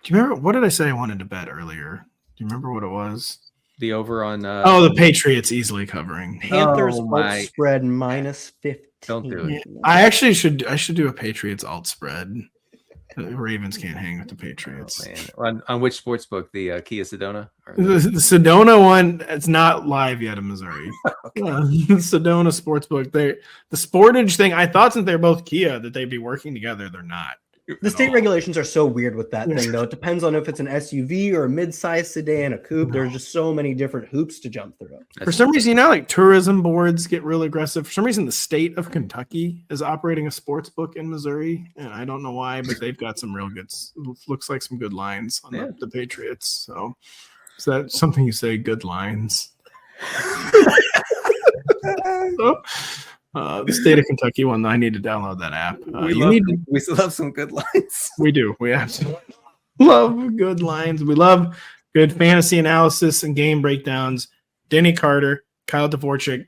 Do you remember what did I say I wanted to bet earlier? Do you remember what it was? The over on the Patriots easily covering. Panthers alt spread -15. Don't do it. I should do a Patriots alt spread. The Ravens can't hang with the Patriots. On which sports book? The Kia Sedona? The Sedona one, it's not live yet in Missouri. Sedona Sportsbook. The Sportage thing, I thought since they're both Kia that they'd be working together. They're not. The state regulations are so weird with that thing, though. It depends on if it's an SUV or a mid-sized sedan, a coupe. There's just so many different hoops to jump through. For some reason, like tourism boards get real aggressive. For some reason, the state of Kentucky is operating a sports book in Missouri, and I don't know why, but they've got some real good, looks like some good lines on the Patriots. So is that something you say, good lines? The state of Kentucky one. I need to download that app. We still have some good lines. We do. We absolutely love good lines. We love good fantasy analysis and game breakdowns. Denny Carter, Kyle Dvorchak,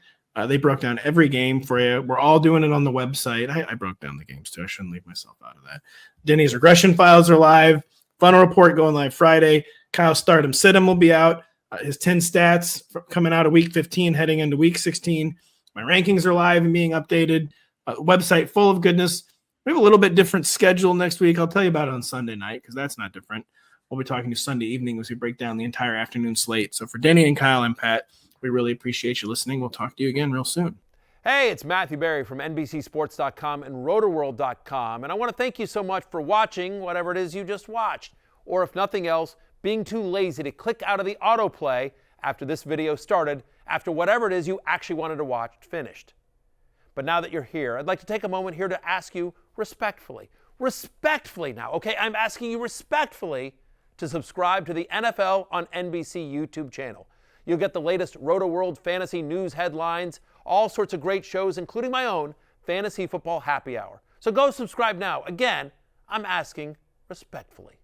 they broke down every game for you. We're all doing it on the website. I broke down the games too. I shouldn't leave myself out of that. Denny's regression files are live. Funnel report going live Friday. Kyle's stardom sit-em will be out. His 10 stats coming out of week 15, heading into week 16. My rankings are live and being updated. Website full of goodness. We have a little bit different schedule next week. I'll tell you about it on Sunday night because that's not different. We'll be talking to Sunday evening as we break down the entire afternoon slate. So for Denny and Kyle and Pat, we really appreciate you listening. We'll talk to you again real soon. Hey, it's Matthew Berry from NBCSports.com and Rotoworld.com. And I want to thank you so much for watching whatever it is you just watched. Or if nothing else, being too lazy to click out of the autoplay after this video started, after whatever it is you actually wanted to watch finished. But now that you're here, I'd like to take a moment here to ask you respectfully now, okay? I'm asking you respectfully to subscribe to the NFL on NBC YouTube channel. You'll get the latest Rotoworld fantasy news headlines, all sorts of great shows, including my own Fantasy Football Happy Hour. So go subscribe now. Again, I'm asking respectfully.